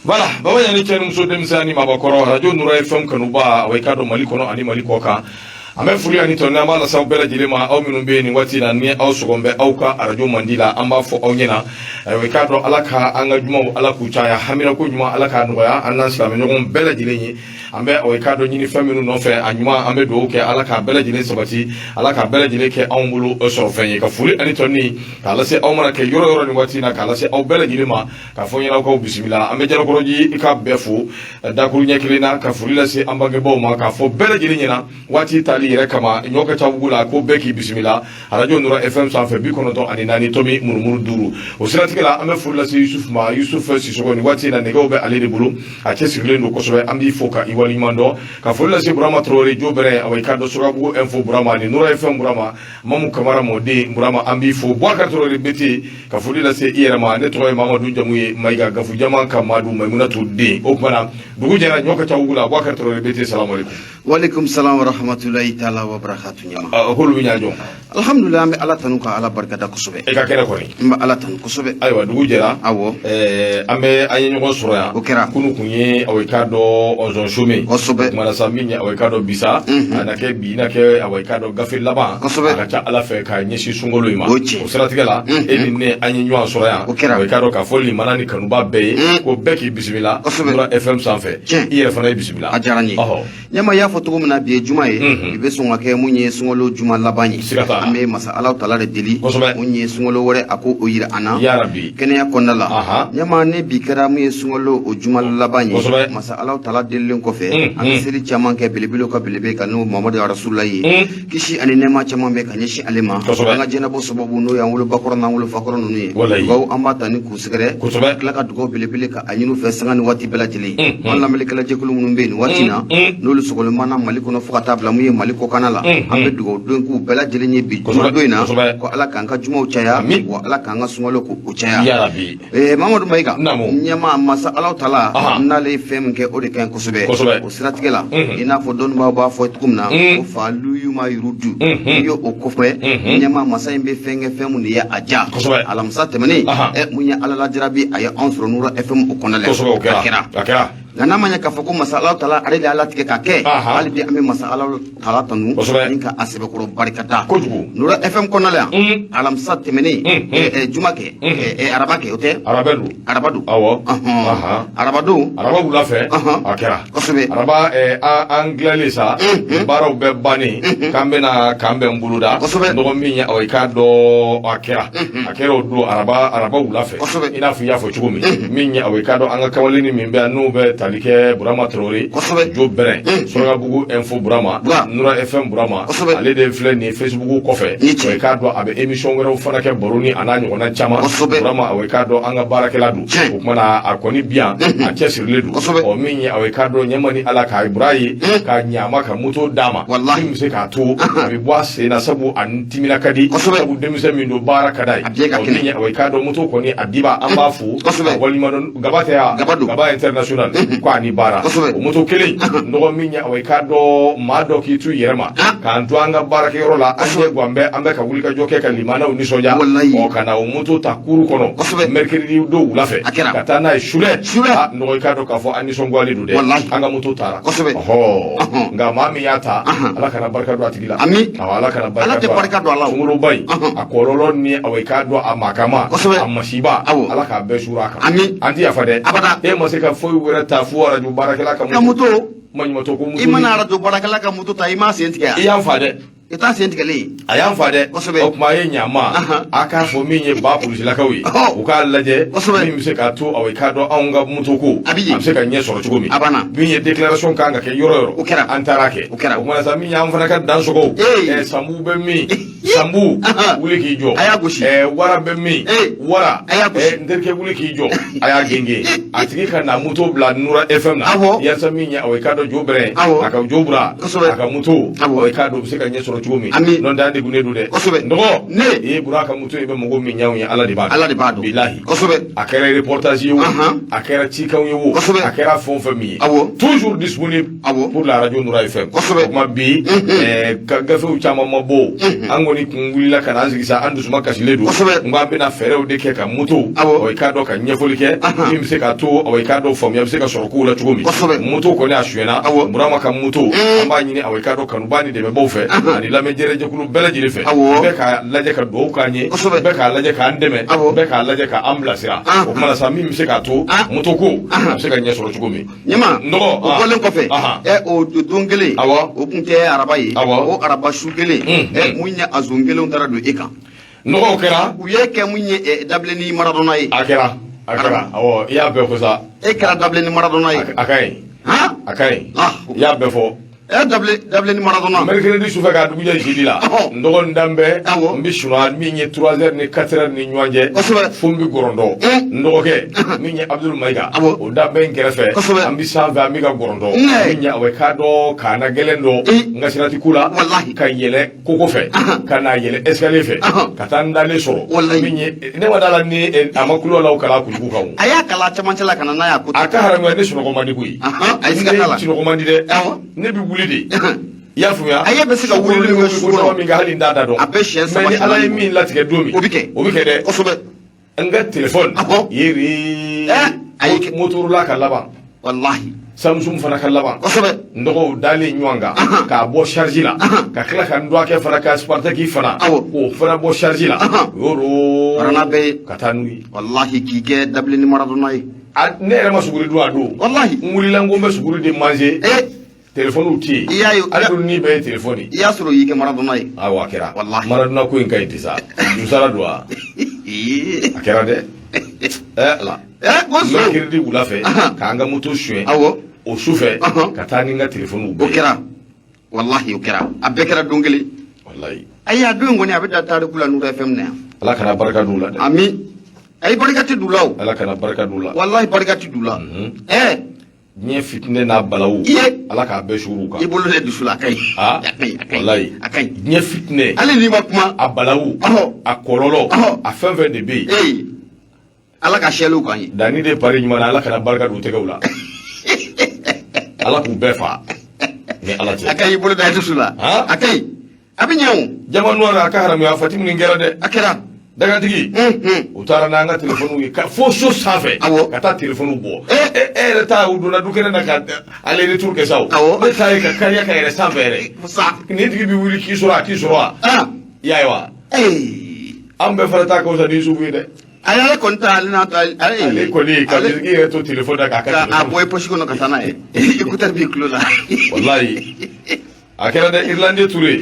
Voilà, baba yani kenu so demsani mabakoro radio Nura FM kanuba waikado malikono ani malikoka ame fuli ani tonna mala saw bela jilema aw minun be ni wati na ni aw sogombe aw ka radio mandila amba fo aw nyena waikado alaka anga juma alaku chaya hamira ko juma alaka noya annan islam nyogom bela jilenyi ambe waikado nyini faminu no fe anyuma ambe do ke alaka bela jile sabati alaka bela jile ke aw mbulu so fenye ka fuli ani tonni kala se aw mara ke yoro ni wati na kala se aw bela jilema ka fo nyena ko bismillah ambe jara koroji ka befu dakuru nyekilina ka fuli la se ambange bo ma ka fo bela jile nyena wati tali yere kama nyoka tawugula ko beki bismillah radio Nura FM sanfe bi kono to ani nani tomi murmuru duru o siratikala ame furla si Yusuf si sogoni wati na nego be ali de bulu a kesirle ndo ko sobe amdi foka iwali mando ka furla si Burama Traoré jobere awai kado sogabu info Burama ni Nura FM Burama mamu kamara mode Burama amdi fo Boubacar Traoré beti ka furla si iyerama ne toy Mamadou Jamuye maiga gafu jaman kamadu Maimunatu de okmana dugu jara nyoka tawugula Boubacar Traoré beti assalamu alaikum wa alaikum salam wa rahmatullahi ta'ala wa barakatuh nyama holu binyajo alhamdulillah me ala tanuka ala barkada kusobe e ka kere ko ni mba ala tan kusobe aywa dugu jara awo ambe ayi nyogo soroya okera kunu kunye awekado onzon shome kusobe mala saminya awekado bisa anake bi nake awekado gafil laba akacha ala fe ka nyeshi sungolo ima osiratigala eni ne anyi nyo soroya awekado ka foli manani kanuba be ko beki bismillah Nura FM sanfe ire fana bismillah ajarani nyama ya foto muna bi jumae ibe songa ke munye sungolo juma labani ame masa ala taala de deli munye sungolo wore ako oyira ana ya rabbi kene ya konnala nyama ne bi kara munye sungolo o juma labani masa ala taala delen ko fe an seli chaman ke bilibilo ka bilibe kanu muhammadu rasulullahi kishi ani nema chaman be kanyeshi alema nga jena bo sababu no ya wulo bakoro na wulo fakoro no ni go ambata ni kusigere kala ka dugo bilibile ka anyinu fe sangani wati bela jeli wala melikala jekulu munum be ni watina no sogol mana maliko no fukata bla muye maliko kanala ambe dugo donku bela jelenye bi juma doina ko ala kanka juma uchaya wa ala kanga sungolo ko uchaya ya rabbi mamadou maiga nyama masa ala taala nale fem ke ode kan kosobe o siratigela ina fo don ba fo tukumna ko falu yuma yurudu yo o kofe nyama masa imbe fenge fem ni ya aja ala masa temani munya ala la jirabi aya ansro Nura FM o konale akira nana manya ka foko masala taala ale ala tike ka ke ali bi ame masala taala tanu ninka asebe ko barikata Nura FM konale alam sat temeni jumake arabake ote arabadu awo arabadu la fe akera kosobe araba anglesa baro be bani kambe mbuluda ndo minya o ikado akera do araba la fe ina fu ya fo chugumi minya o ikado anga kawalini mimbe anu be like Burama Traoré jo bere soga bugu info Burama Nura FM Burama ale de fle ni Facebook kofe o ka do abe emission wero fana ke boroni ananyo na chama Burama o ka do anga barakela du o kuma akoni bien a kesirle du o minye o ka do nyamani ala ka Ibrahim ka nyama ka muto dama wallahi mse ka to abe boase na sabu antimila kadi sabu demise mi do baraka dai o minye o ka do muto koni adiba ambafu wali madon gaba international kwani bara o moto kele ndo minya o ikado mado kitu yerma kan tuanga bara ke rola anje gwambe ambe ka wulika joke ka limana uni soja o kana o moto takuru kono mercredi do wulafe katana shule ndo ikado ka fo ani songwali dude anga moto tara nga mami yata ala kana barka do atigila ami ala kana barka do ala ngulu bay akololo ni o ikado amakama amashiba ala ka be shuraka anti afade e mo se ka fo wera ta fuara ju barakala kamuto manyoto ko muto imana radio barakala kamuto ta ima sentika iya fade ita sentikale ayam fade o kuma ye nyama aka fo minye ba polisi la kawi o ka laje mi se ka to o ka do anga muto ko am se ka nye soro chugumi binye declaration kanga ke yoro antarake o kuma sa mi nyam fana ka dan sogo sambu be mi sambu wuli ki jo wara be mi wara nderke wuli ki jo aya genge atiki kana muto bla Nura FM na ya sa mi nya o ka do jobre aka jobra aka muto o ka do se ka nye soro sɔrɔ cogo min non da de gune du dɛ nɔgɔ ne bura ka muto be mɔgɔ min ɲaw ye ala de b'a dɔn bilahi a kɛra reportage ye wo a kɛra cikanw ye wo a kɛra fɛn fɛn min ye toujours disponible pour la radio Noura FM kuma bi ka gafew caman ma bɔ an kɔni kun wulila ka na sigi sa an dusuma kasilen don n k'an bɛna fɛɛrɛw de kɛ ka moto o k'a dɔn ka ɲɛfɔli kɛ min bɛ se ka to o k'a dɔn faamuya bɛ se ka sɔrɔ kow la cogo min moto kɔni a suyɛna Burama ka moto an b'a ɲini o k'a dɔn kanuba ni dɛmɛbaw fɛ ani lamɛnjɛrɛjɛkulu bɛɛ lajɛlen fɛ bɛɛ k'a lajɛ ka dugawu k'an ye bɛɛ k'a lajɛ k'an dɛmɛ bɛɛ k'a lajɛ k'an bilasira o kumana sa min bɛ se k'a to moto ko a bɛ se ka ɲɛ sɔrɔ cogo min ɲɛma o bɔlen kɔfɛ o don kelen o tun tɛ araba ye o araba su kelen mun ye a zon kelenw taara don e kan nɔgɔw kɛra u ye kɛ mun ye Dabileni Maradona ye a kɛra awɔ i y'a bɛɛ fɔ sa e kɛra Dabileni Maradona ye a ka ɲi a ka ɲi i y'a bɛɛ fɔ Dabileni Maradona mercredi sufɛ k'a dugujɛ jeudi la n dɔgɔnin danbɛ n bɛ suna min ye 3h ni 4h ni ɲɔgɔn cɛ fo n bɛ gɔrɔndɔ n dɔgɔkɛ min ye Abdul Mayiga o danbɛ in kɛrɛfɛ an bɛ sanfɛ an bɛ ka gɔrɔndɔ min ye o k'a dɔn k'a na gɛlɛn dɔ n ka siratiku la ka yɛlɛ koko fɛ ka n'a yɛlɛ escalier fɛ ka taa n dalen sɔrɔ min ye ne ma d'a la ni a ma kulo la o kala kujugu kan o a y'a kala cɛmancɛ la ka na n'a y'a ko a ka haramuya ne sunɔgɔ man di koyi a ye sika t'a la ne sunɔgɔ man di dɛ ne bɛ wuli de i y'a faamuya a ye bɛ se ka wuli min kɛ sugu la min ka hali n t'a da dɔn a bɛ siyɛn saba mais ni ala ye min latigɛ don min o bɛ kɛ dɛ kosɛbɛ n ka téléphone yeri motorula ka laban wallahi Samsung fana ka laban kosɛbɛ n dɔgɔw dalen ɲɔgɔn kan k'a bɔ charge la ka tila ka n dɔgɔkɛ fana ka Spartaki fana k'o fana bɔ charge la yoro arana bɛ ka taa n'u ye wallahi k'i kɛ Dabileni Maradona ye ne yɛrɛ ma suguri dun a don wallahi n wulila n ko n bɛ suguri de manger téléphone tɛ yen ale dun ni bɛɛ ye téléphone ye i y'a sɔrɔ o y'i kɛ Maradona ye awɔ a kɛra wallahi Maradona ko in ka ɲi ten sa musala don wa a kɛra dɛ ala mercredi wula fɛ k'an ka moto suyɛn o su fɛ ka taa ni n ka téléphone bɛɛ o kɛra wallahi o kɛra a bɛɛ kɛra don kelen wallahi ayi a don kɔni a bɛ da tariku la Noura FM na yan ala kana barika d'u la dɛ ami ayi barika tɛ d'u la o ala kana barika d'u la wallahi barika tɛ d'u la diɲɛ fitinɛ n'a balawu ala k'a bɛɛ suuru kan i bolo de dusu la a ka ɲi wallahi a ka ɲi diɲɛ fitinɛ hali n'i ma kuma a balawu a kɔlɔlɔ a fɛn fɛn de bɛ yen ala ka sɛliw k'an ye danni de pari ɲuman na ala kana barika d'u tɛgɛw la ala k'u bɛɛ fa ni ala cɛ a ka ɲi i bolo da dusu la a ka ɲi a bɛ ɲɛ o jamana na a ka haramuya Fatimu nin kɛra dɛ a kɛra dagantigi u taara n'an ka téléphone ye fo so sanfɛ ka taa téléphone bɔ e yɛrɛ ta u donna du kɛnɛ na ka ale retour kɛ sa o ne ta ye ka kariya ka yɛrɛ sanfɛ yɛrɛ nin tigi bɛ wuli k'i sɔrɔ a t'i sɔrɔ wa i y'a ye wa an bɛɛ fana t'a kawusa ni Isufu ye dɛ a y'ale kɔni ta ale n'a ta ale kɔni ka misiki yɛrɛ to téléphone na k'a ka téléphone a bɔ i poche kɔnɔ ka taa n'a ye écouteur b'i tulo la wallahi a kɛra dɛ Irlandais Touré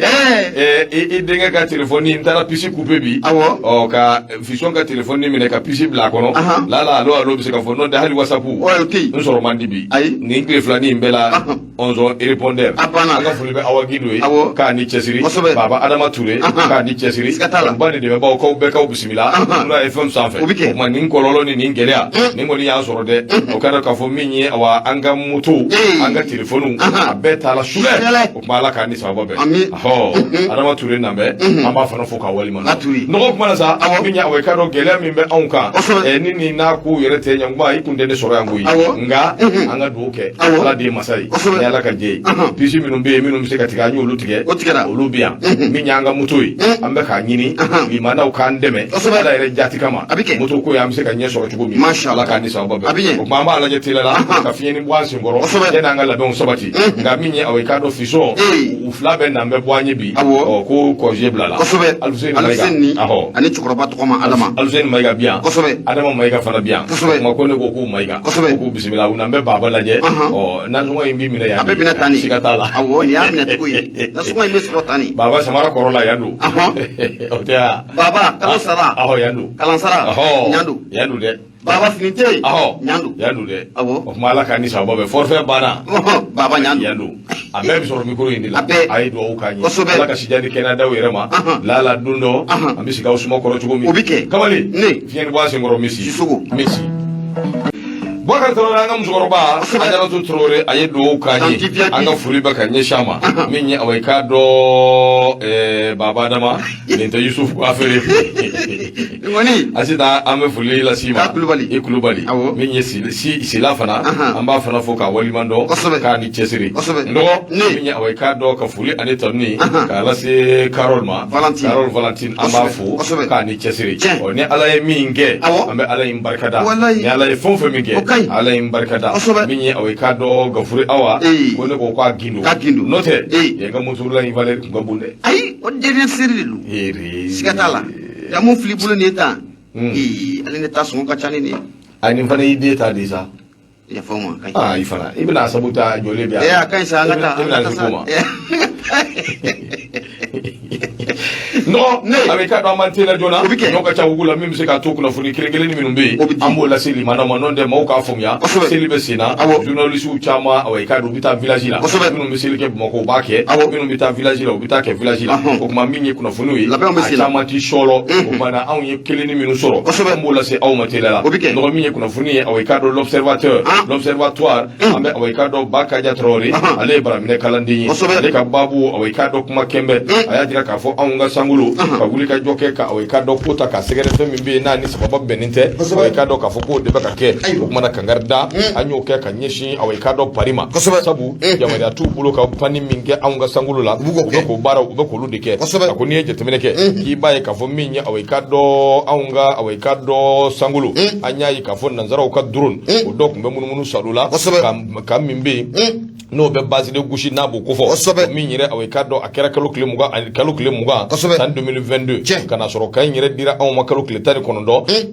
i denkɛ ka téléphone n taara pisi coupé bi ka Fiston ka téléphone minɛ ka pisi bila a kɔnɔ lala alo bɛ se ka fɔ n'o tɛ hali WhatsApp n sɔrɔ man di bi nin tile filani in bɛɛ la 11 répondeur an ka foli bɛ Awa Gido ye k'a ni cɛsiri Baba Adama Touré k'a ni cɛsiri ba ni dɛmɛbaw k'aw bɛɛ k'aw bisimila Noura FM sanfɛ o tuma nin kɔlɔlɔ ni nin gɛlɛya nin kɔni y'an sɔrɔ dɛ o ka dɔn k'a fɔ min ye awa an ka moto an ka téléphone a bɛɛ t'a la sugɛ o tuma ala k'a ni sababa bɛɛ Adama Touré na bɛ an b'a fana fɔ k'a walima nɔgɔ kuma na sa min ye awa i ka dɔn gɛlɛya min bɛ anw kan ni nin n'a ko yɛrɛ tɛ ɲankuma i kun tɛ ne sɔrɔ yan koyi nka an ka dugawu kɛ ala de ye masa ye ni ala ka jɛ ye pisi minnu bɛ yen minnu bɛ se ka tigɛ an y'olu tigɛ olu bɛ yan min y'an ka moto ye an bɛ k'a ɲini limanaw k'an dɛmɛ ala yɛrɛ jati kama moto ko ye an bɛ se ka ɲɛ sɔrɔ cogo min ala k'a ni sababa bɛɛ o tuma an b'a lajɛ teliya la ka fiɲɛni bɔ an senkɔrɔ yan'an ka labɛnw sabati nka min ye aw i k'a dɔn Fiston u fila bɛ nan bɛ bɔ an ye bi ko kɔnje bila la Aluseni ani cɛkɔrɔba tɔgɔma Adama Aluseni Mayiga bi yan Adama Mayiga fana bi yan kuma ko ne ko k'u Mayiga k'u bisimila u nan bɛ Baba lajɛ nasɔngɔ in b'i minɛ yan a bɛ minɛ tan ni siga t'a la nin y'a minɛ cogo ye nasɔngɔ in bɛ sɔrɔ tan ni Baba Samara kɔrɔ la yan don o tɛ yan Baba kalo sara yan don kalan sara yan don dɛ Baba finite yan don dɛ o tuma ala k'a ni sababa bɛɛ forfait banna Baba yan don a bɛɛ bɛ sɔrɔ micro in de la a ye dugawu k'an ye ala ka sijani kɛnɛya d'aw yɛrɛ ma lala don dɔ an bɛ sigi aw suma kɔrɔ cogo min o bɛ kɛ kamalen fiɲɛni bɔ an senkɔrɔ Messi Bakar Traoré an ka musokɔrɔba Ajaratu Traoré a ye duwawu k'an ye an ka foli bɛ ka ɲɛsin a ma min ye awɔ i k'a dɔn Baba Adama nin tɛ Yusuf Afere Asita an bɛ foli lase i ma i Kulubali min ye Sila fana an b'a fana fɔ k'a waliɲuman dɔn k'a ni cɛsiri nɔgɔ min ye awɔ i k'a dɔn ka foli ani tanuni k'a lase Carole ma Carole Valentine an b'a fo k'a ni cɛsiri ni Ala ye min kɛ an bɛ Ala in barikada ni Ala ye fɛn o fɛn min kɛ Ala in barikada min ye awɔ i k'a dɔn Gafure Awa ko ne ko k'a gindo n'o tɛ yen ka motorila in valeur tun ka bon dɛ ayi o dernier série de don siga t'a la ya mun fili bolo nin tan ale ne ta sɔngɔ ka ca ni nin ye a nin fana y'i den ta de sa yafa o ma i fana i bɛna sabu ta jɔlen bɛ a ka ɲi sa an ka taa i bɛna se ko ma non a bɛ k'a dɔn an b'an teliya joona n'o ka ca Ugu la min bɛ se k'a to kunnafoni kelen-kelen minnu bɛ yen an b'o lase limanaw ma n'o tɛ maaw k'a faamuya seli bɛ sen na journalistes caman awɔ i k'a dɔn u bɛ taa village la minnu bɛ seli kɛ Bamakɔ u b'a kɛ minnu bɛ taa village la u bɛ taa kɛ village la o tuma min ye kunnafoniw ye a caman ti sɔlɔ o kumana anw ye kelen ni minnu sɔrɔ an b'o lase aw ma teliya la nɔgɔ min ye kunnafoni ye awɔ i k'a dɔn l'observatoire an bɛ awɔ i k'a dɔn Ba Kaja Traoré ale ye Baraminɛ kalanden ye ale ka baabu awɔ i k'a dɔn kuma kɛnbɛ a y'a jira k'a fɔ anw ka sankolo ka wuli ka jɔ kɛ ka awɔ i k'a dɔn ko ta ka sɛgɛrɛ fɛn min bɛ yen n'a ni sababa bɛnnen tɛ awɔ i k'a dɔn k'a fɔ k'o de bɛ ka kɛ o kumana kangari da an y'o kɛ ka ɲɛsin awɔ i k'a dɔn Paris ma sabu yamaruya t'u bolo ka pani min kɛ anw ka sankolo la u bɛ k'o baaraw u bɛ k'olu de kɛ a ko n'i ye jateminɛ kɛ k'i b'a ye k'a fɔ min ye awɔ i k'a dɔn anw ka awɔ i k'a dɔn sankolo an y'a ye k'a fɔ nanzaraw ka drone o dɔ tun bɛ munumunu salo la ka min bɛ yen n'o bɛ base de gosi n'a b'o kofɔ min yɛrɛ awɔ i k'a dɔn a kɛra kalo tile 20 san 2022 kana sɔrɔ ka in yɛrɛ dira anw ma kalo tile 19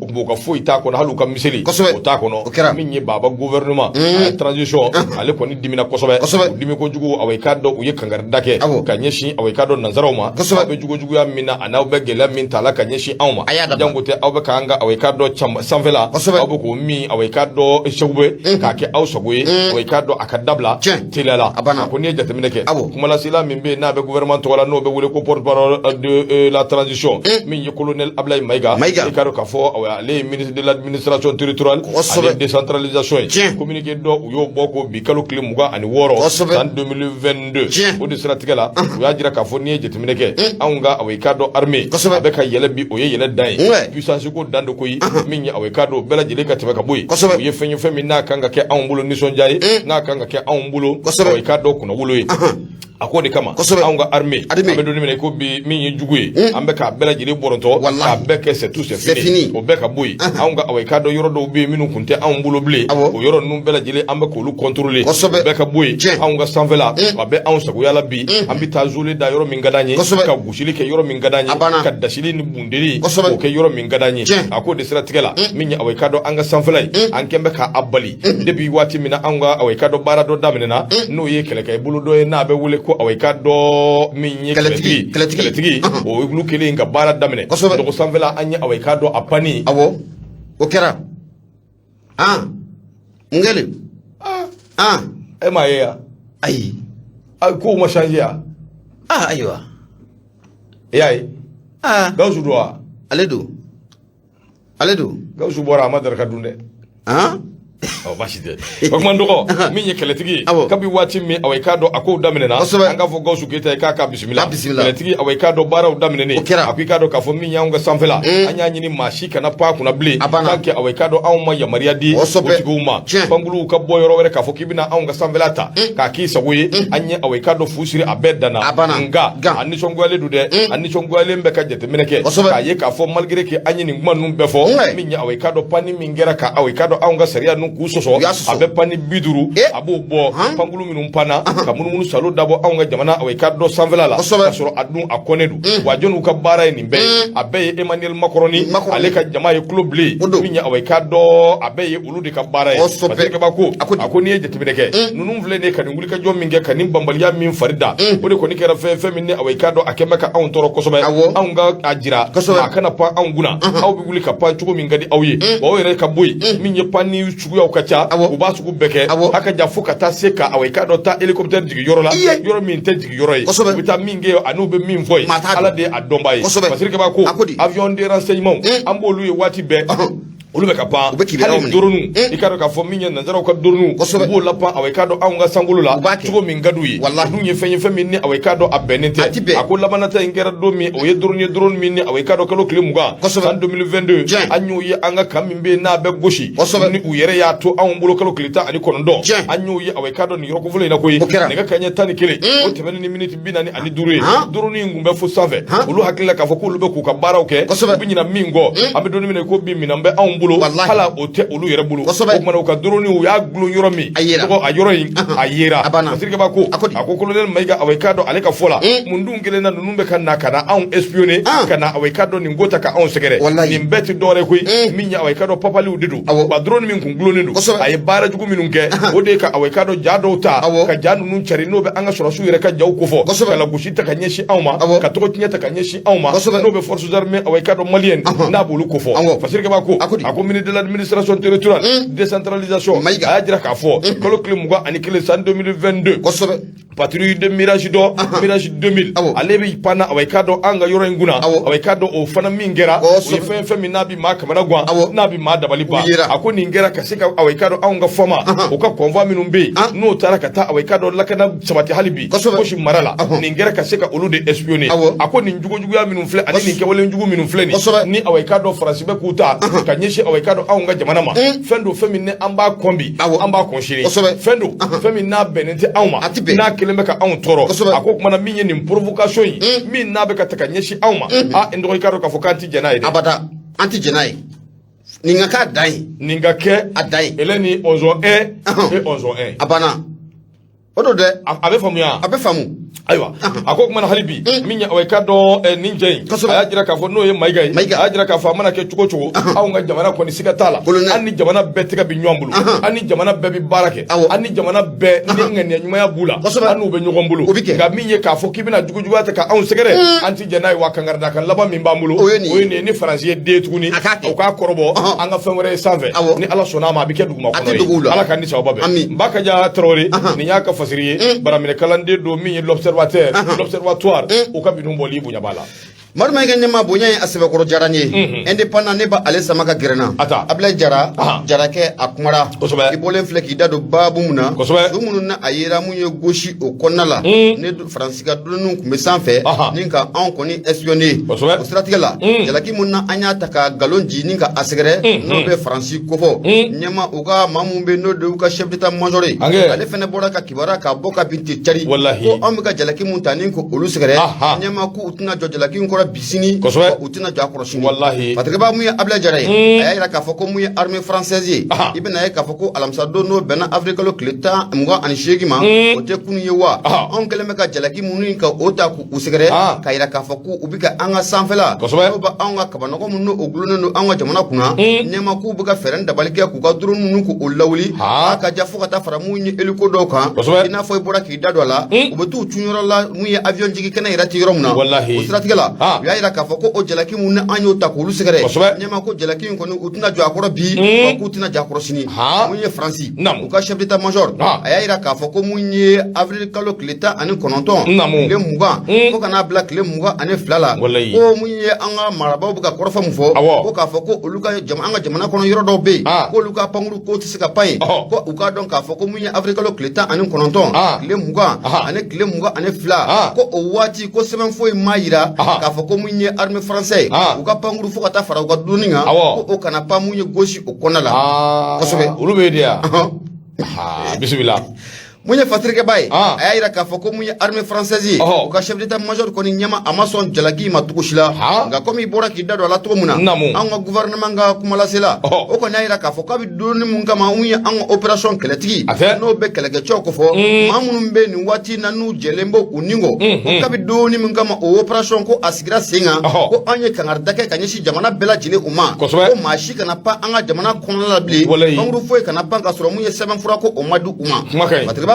u b'o ka foyi t'a kɔnɔ hali u ka miseli o t'a kɔnɔ min ye Baba gouvernement a transition ale kɔni dimina kosɛbɛ u dimi kojugu awɔ i k'a dɔn u ye kangari da kɛ ka ɲɛsin awɔ i k'a dɔn nanzaraw ma aw bɛ jugujuguya min na a n'aw bɛ gɛlɛya min t'a la ka ɲɛsin anw ma jango tɛ aw bɛ k'an ka awɔ i k'a dɔn sanfɛla aw bɛ k'o min awɔ i k'a dɔn Segu k'a kɛ aw sago ye awɔ i k'a dɔn a ka dabila teliya la a ko n'i ye jateminɛ kɛ kumalasila min bɛ yen n'a bɛ gouvernement tɔgɔ la n'o bɛ wele ko porte-parole de la transition min ye colonel Ablaye Maïga i k'a dɔn k'a fɔ awɔ ale ye ministre de l'administration territoriale ani décentralisation ye communiqué dɔ u y'o bɔ ko bi kalo tile 26 san 2022 o de siratigɛ la u y'a jira k'a fɔ n'i ye jateminɛ kɛ anw ka awɔ i k'a dɔn armée a bɛ ka yɛlɛ bi o ye yɛlɛ dan ye puissance ko dan de ko ye min ye awɔ i k'a dɔn bɛɛ lajɛlen ka tɛmɛ ka bɔ yen u ye fɛn ye fɛn min n'a kan ka kɛ anw bolo nisɔndiya ye n'a kan ka kɛ anw bolo awɔ i k'a dɔn kunnawolo ye a ko de kama anw ka armée an bɛ don minɛ ko bi min ye jugu ye an bɛ k'a bɛɛ lajɛlen bɔrɔntɔ k'a bɛɛ kɛ c'est tout c'est fini o bɛɛ ka bɔ yen anw ka awɔ i k'a dɔn yɔrɔ dɔw bɛ yen minnu tun tɛ anw bolo bilen o yɔrɔ ninnu bɛɛ lajɛlen an bɛ k'olu contrôler o bɛɛ ka bɔ yen anw ka sanfɛla a bɛ anw sagoya la bi an bɛ taa zole da yɔrɔ min ka d'an ye ka gosili kɛ yɔrɔ min ka d'an ye ka dasili ni bundeli k'o kɛ yɔrɔ min ka d'an ye a ko de siratigɛ la min ye awɔ i k'a dɔn an ka sanfɛla ye an kɛn bɛ k'a bali depuis waati min na anw ka awɔ i k'a dɔn baara dɔ daminɛna n'o ye kɛlɛkɛ bolo dɔ ye n'a bɛ wele ko awɔ i k'a dɔn min ye kɛlɛtigi o ye olu kelen ka baara daminɛ dɔgɔ sanfɛla an ye awɔ i k'a dɔn a pani awɔ o kɛra ngeli e m'a ye ya ayi kow ma changer ya ayiwa e y'a ye Gawusu don wa ale don Gawusu bɔra a ma daraka dun dɛ basi tɛ o kuma dɔgɔ min ye kɛlɛtigi ye kabi waati min awɔ i k'a dɔn a kow daminɛna an k'a fɔ Gawusu Keyita ye k'a bisimila kɛlɛtigi awɔ i k'a dɔn baaraw daminɛnen a ko i k'a dɔn k'a fɔ min y'anw ka sanfɛla an y'a ɲini maa si kana pan kunna bilen tant que awɔ i k'a dɔn anw ma yamaruya di o tigiw ma pankuluw ka bɔ yɔrɔ wɛrɛ k'a fɔ k'i bɛna anw ka sanfɛla ta k'a k'i sago ye an ye awɔ i k'a dɔn fu siri a bɛɛ danna nka a nisɔngoyalen don dɛ a nisɔngoyalen bɛ ka jateminɛ kɛ k'a ye k'a fɔ malgré que an ye nin kuma ninnu bɛɛ fɔ min ye awɔ i k'a dɔn pani min kɛra ka awɔ i k'a dɔn anw ka sariya ninnu k'u sɔsɔ a bɛ pani 50 a b'o bɔ pankulu minnu panna ka munumunu salo dabɔ anw ka jamana awɔ i k'a dɔn sanfɛla la k'a sɔrɔ a dun a kɔnɛ don wa jɔnniw ka baara ye nin bɛɛ ye a bɛɛ ye Emmanuel Macron ale ka jama ye kulo bilen min ye awɔ i k'a dɔn a bɛɛ ye olu de ka baara ye parce que a ko n'i ye jateminɛ kɛ ninnu filɛ nin ye ka nin wulikajɔ min kɛ ka nin banbaliya min fari da o de kɔni kɛra fɛn min ni awɔ i k'a dɔn a kɛn bɛ ka anw tɔɔrɔ kosɛbɛ anw ka a jira a kana pan anw kunna aw bɛ wuli ka pan cogo min ka di aw ye wa aw yɛrɛ ka bɔ yen min ye pan ni suguyaw ka ca u b'a sugu bɛɛ kɛ a ka jan fo ka taa se ka awɔ i k'a dɔn taa hélicoptère jigin yɔrɔ la yɔrɔ min tɛ jigin yɔrɔ ye u bɛ taa min kɛ a n'u bɛ min fɔ ye Ala de ye a dɔnbaa ye parce que ko avion de renseignement an b'olu ye waati bɛɛ olu be ka pan hali doronu i ka do ka fɔ min ye nanzaraw ka doronu b'o la pan awɛ ka do anw ka sankolo la cogo min ka d'u ye dun ye fɛn min ni awɛ ka do a bɛnnen tɛ a ko labanata in kɛra don min o ye doronu min ni awɛ ka do kalo tile 20 san 2022 an y'o ye an ka kan min bɛ n'a bɛ gosi ni u yɛrɛ y'a to anw bolo kalo tile 19 an y'o ye awɛ ka do nin yɔrɔ kofɔlen in na koyi nɛgɛ kanɲɛ 11 o tɛmɛnen ni miniti 45 ye doronu in kun bɛ fo sanfɛ olu hakilila k'a fɔ k'olu bɛ k'u ka baaraw kɛ u bɛ ɲina min kɔ an bɛ don min ko bi minɛn bɛ anw bolo hala o tɛ olu yɛrɛ bolo o kumana u ka doroni u y'a gulon yɔrɔ min a yɔrɔ in a yera Masirikɛba ko a ko colonel Mayiga awɛ ka dɔn ale ka fɔ la mun dun kelen na ninnu bɛ ka na ka na anw espionner ka na awɛ ka dɔn nin ko ta ka anw sɛgɛrɛ nin bɛɛ tɛ dɔwɛrɛ koyi min ye awɛ ka dɔn papaliw de don wa doroni min kun gulonnen don a ye baara jugu minnu kɛ o de ye ka awɛ ka dɔn ja dɔw ta ka ja ninnu cari n'o bɛ an ka sɔrɔsiw yɛrɛ ka jaw kofɔ ka lagosi ta ka ɲɛsin anw ma ka tɔgɔ tiɲɛ ta ka ɲɛsin anw ma n'o bɛ forces armées awɛ ka dɔn maliyɛn n'a b'olu kofɔ Masirikɛba ko a ko ministre de l'administration territoriale décentralisation a y'a jira k'a fɔ kalo tile 21 san 2022 patrouille de Mirage 2000 ale bɛ panna awɛ ka dɔn an ka yɔrɔ in kunna awɛ ka dɔn o fana min kɛra o ye fɛn min n'a bɛ maa kamana gan n'a bɛ maa dabali ban a ko nin kɛra ka se ka awɛ ka dɔn anw ka fama o ka convoi minnu bɛ yen n'o taara ka taa awɛ ka dɔn lakana sabati hali bi fosi mara la nin kɛra ka se ka olu de espionner a ko nin jugujuguya minnu filɛ ani nin kɛwale jugu minnu filɛ nin ni awɛ ka dɔn Faransi bɛ k'u ta ka ɲɛsin awɛ ka dɔn anw ka jamana ma fɛn don fɛn min an b'a kɔn bi an b'a kɔn sini fɛn don fɛn min n'a bɛnnen tɛ anw ma n'a kelen bɛ ka anw tɔɔrɔ a ko kumana min ye nin provocation ye min n'a bɛ ka ta ka ɲɛsin anw ma n dɔgɔ i ka dɔn k'a fɔ k'an tɛ jɛn n'a ye dɛ abada an tɛ jɛn n'a ye nin ka kɛ a dan ye nin ka kɛ a dan ye ele ni 11-1 et 11-1 a banna o don dɛ a bɛ faamuya a bɛ faamu ayiwa a ko kumana hali bi min ye awɛ ka dɔn nin jɛ in a y'a jira k'a fɔ n'o ye Mayiga ye a y'a jira k'a fɔ a mana kɛ cogo cogo anw ka jamana kɔni siga t'a la an ni jamana bɛɛ tɛgɛ bɛ ɲɔgɔn bolo an ni jamana bɛɛ bɛ baara kɛ an ni jamana bɛɛ ni ŋaniya ɲumanya b'u la an n'u bɛ ɲɔgɔn bolo nka min ye k'a fɔ k'i bɛna jugujuguya ta ka anw sɛgɛrɛ an tɛ jɛn n'a ye wa kangarida kan laban min b'an bolo o ye nin ye ni Faransi ye den tuguni o k'a kɔrɔbɔ an ka fɛn wɛrɛ ye sanfɛ ni Ala sɔnn'a ma a bɛ kɛ duguma kɔnɔ ye Ala ka ni sababa bɛn Mbakaja Traoré nin y'a ka fasiri ye baraminɛ kalanden don min ye l'observateur l'observatoire o ka binun bɔli bonya b'a la Marima ke nyama bonya ye asebekoro jaranye indépendant ne ba ale sama ka gɛrɛna Ablaye Jara Jarakɛ a kumara i bɔlen filɛ k'i da don baabu mun na so minnu na a yera mun ye gosi o kɔnɔna la ne Faransi ka dɔnniw kun bɛ sanfɛ ni ka anw kɔni espionner o siratigɛ la jalaki mun na an y'a ta ka galon ji ni ka a sɛgɛrɛ n'o bɛ Faransi kofɔ ɲɛma u ka maa mun bɛ n'o de y'u ka chef d'état major ye ale fɛnɛ bɔra ka kibaruya ka bɔ ka bin ten cari ko anw bɛ ka jalaki mun ta ni ko olu sɛgɛrɛ ɲɛma k'u tɛna jɔ jalaki in kɔrɔ bisini u tɛna jɔ a kɔrɔ sini wallahi Patrikɛba mun ye Ablaye Jara ye a y'a jira k'a fɔ ko mun ye armée française ye i bɛna ye k'a fɔ ko alamisa don n'o bɛnna avril kalo tile 28 ma o tɛ kunun ye wa anw kɛlen bɛ ka jalaki minnu ka o ta k'u sɛgɛrɛ k'a jira k'a fɔ ko u bɛ ka an ka sanfɛla n'o bɛ anw ka kabanɔgɔ minnu n'o gulonnen don an ka jamana kunna ɲɛma k'u bɛ ka fɛɛrɛ dabali kɛ k'u ka drone ninnu k'u lawuli a ka ja fo ka taa fara mun ye hélico dɔw kan i n'a fɔ i bɔra k'i da don a la u bɛ t'u tun yɔrɔ la mun ye avion jigi kɛnɛ yɛrɛ tɛ yɔrɔ min na o siratigɛ la u y'a jira k'a fɔ ko o jalaki mun an y'o ta k'olu sɛgɛrɛ ɲɛma ko jalaki in kɔni u tɛna jɔ a kɔrɔ bi wa k'u tɛna jɔ a kɔrɔ sini mun ye Faransi u ka chef d'état major a y'a jira k'a fɔ ko mun ye avril kalo tile 19 tile 20 fo ka n'a bila tile 22 la ko mun ye an ka marabaaw bɛ ka kɔrɔfɔ mun fɔ ko k'a fɔ ko olu ka an ka jamana kɔnɔ yɔrɔ dɔw bɛ yen k'olu ka pankuru ko tɛ se ka pan yen ko u k'a dɔn k'a fɔ ko mun ye avril kalo tile 19 tile 20 ani tile 22 ko o waati ko sɛbɛn foyi ma yira k'a fɔ ko mun ye armée française u ka pankuru fo ka taa fara u ka donni kan ko o kana pan mun ye gosi o kɔnɔna la kosɛbɛ olu bɛ di yan bisimila mun ye Fatirikɛba ye a y'a jira k'a fɔ ko mun ye armée française ye u ka chef d'état major kɔni ɲɛma a ma sɔn jalaki ma cogo si la nka komi i bɔra k'i da don a la cogo min na an ka gouvernement ka kumalasela o kɔni y'a jira k'a fɔ k'a bɛ donni mun kama mun ye an ka opération kɛlɛtigi n'o bɛ kɛlɛkɛcɛw kofɔ maa minnu bɛ nin waati na n'u jɛlen bɛ u ni kɔ k'a bɛ donni mun kama o opération ko a sigira sen kan ko an ye kangarida kɛ ka ɲɛsin jamana bɛɛ lajɛlen u ma ko maa si kana pan an ka jamana kɔnɔna la bilen pankuru foyi kana pan ka sɔrɔ mun ye sɛbɛnfura ko o ma di u ma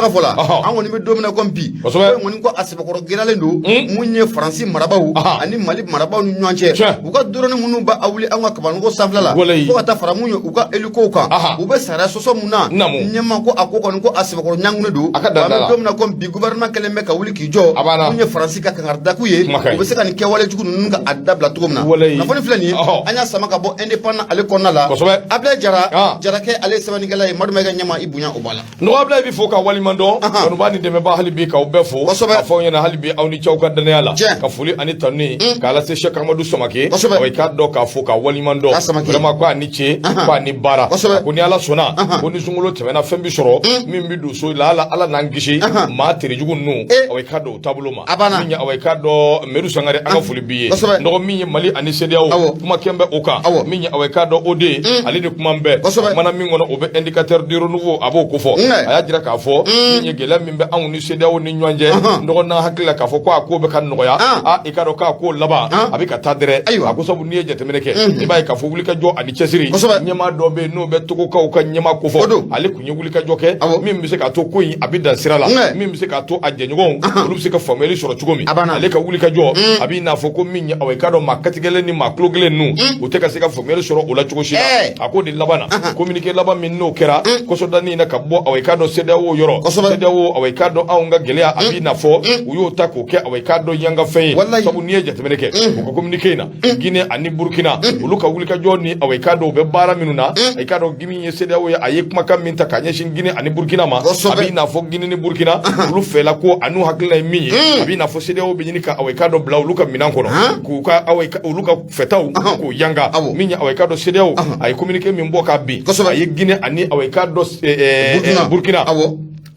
ka fɔ la an kɔni bɛ don min na comme bi ko kɔni ko a sɛbɛkɔrɔ gɛlɛyalen don mun ye Faransi marabaw ani Mali marabaw ni ɲɔgɔn cɛ u ka drone minnu b'a wuli an ka kabaniko sanfɛla la fo ka taa fara mun ye u ka hélico kan u bɛ sariya sɔsɔ mun na ɲɛma ko a ko kɔni ko a sɛbɛkɔrɔ ɲangunen don a bɛ don min na comme bi gouvernement kɛlen bɛ ka wuli k'i jɔ mun ye Faransi ka kangaridaku ye u bɛ se ka nin kɛwale jugu ninnu ka a dabila cogo min na nafolo filɛ nin ye an y'a sama ka bɔ indépendant ale kɔnɔna la Ablaye Jara Jarakɛ ale sɛbɛnnikɛla ye Madu Mayiga ɲɛma i bonya o b'a la nɔgɔ Ablaye bi fo ka waliman dɔn kanuba ni dɛmɛba hali bi k'aw bɛɛ fo ka fɔ ɲɛna hali bi aw ni cɛw ka danaya la ka foli ani tanu k'a lase Cheikh Amadou Samake wa i k'a dɔn k'a fo ka waliman dɔn vraiment ko a ni ce ko a ni baara ko ni Ala sɔnna ko ni sunkalo tɛmɛna fɛn bi sɔrɔ min bi don so la Ala n'an kisi maa terejugu ninnu aw i k'a dɔn o taabolo ma min ye aw i k'a dɔn Meru Sangare an ka foli b'i ye nɔgɔ min ye Mali ani CEDEAO kuma kɛn bɛ o kan min ye aw i k'a dɔn o de ale de kuma bɛɛ mana min kɔnɔ o bɛ indicateur de renouveau a b'o ko fɔ a y'a jira k'a fɔ min ye gɛlɛya min bɛ anw ni CEDEAO ni ɲɔgɔn cɛ nɔgɔ n'an hakili la k'a fɔ ko a ko bɛ ka nɔgɔya i k'a dɔn k'a ko laban a bɛ ka taa dɛrɛ a ko sabu n'i ye jateminɛ kɛ i b'a ye k'a fɔ wulikajɔ ani cɛsiri ɲɛmaa dɔ bɛ yen n'o bɛ Togokaw ka ɲɛmaa ko fɔ ale tun ye wulikajɔ kɛ min bɛ se k'a to ko in a bɛ dan sira la min bɛ se k'a to a jɛɲɔgɔnw olu bɛ se ka faamuyali sɔrɔ cogo min ale ka wulikajɔ a bɛ n'a fɔ ko min ye aw k'a dɔn maa katigɛlen ni maa tulo kelen ninnu u tɛ ka se ka faamuyali sɔrɔ o la cogo si la a ko de laban na communiqué laban min n'o kɛra kɔsɔdanni na ka bɔ aw k'a dɔn CEDEAO yɔrɔ CEDEAO aw k'a dɔn anw ka gɛlɛya a bɛ n'a fɔ u y'o ta k'o kɛ aw k'a dɔn yanga fɛn ye sabu n'i ye jateminɛ kɛ u ka communiqué in na Guinée ani Burkina olu ka wulikajɔ ni aw k'a dɔn u bɛ baara minnu na a k'a dɔn min ye CEDEAO ye a ye kumakan min ta k'a ɲɛsin Guinée ani Burkina ma a bɛ n'a fɔ Guinée ni Burkina olu fɛla ko a n'u hakilina ye min ye a bɛ n'a fɔ CEDEAO bɛ ɲini ka aw k'a dɔn bila olu ka minɛn kɔnɔ k'u ka olu ka fɛtaw k'o yanga min ye aw k'a dɔn CEDEAO a ye communiqué min bɔ k'a bin a ye Guinée ani aw k'a dɔn Burkina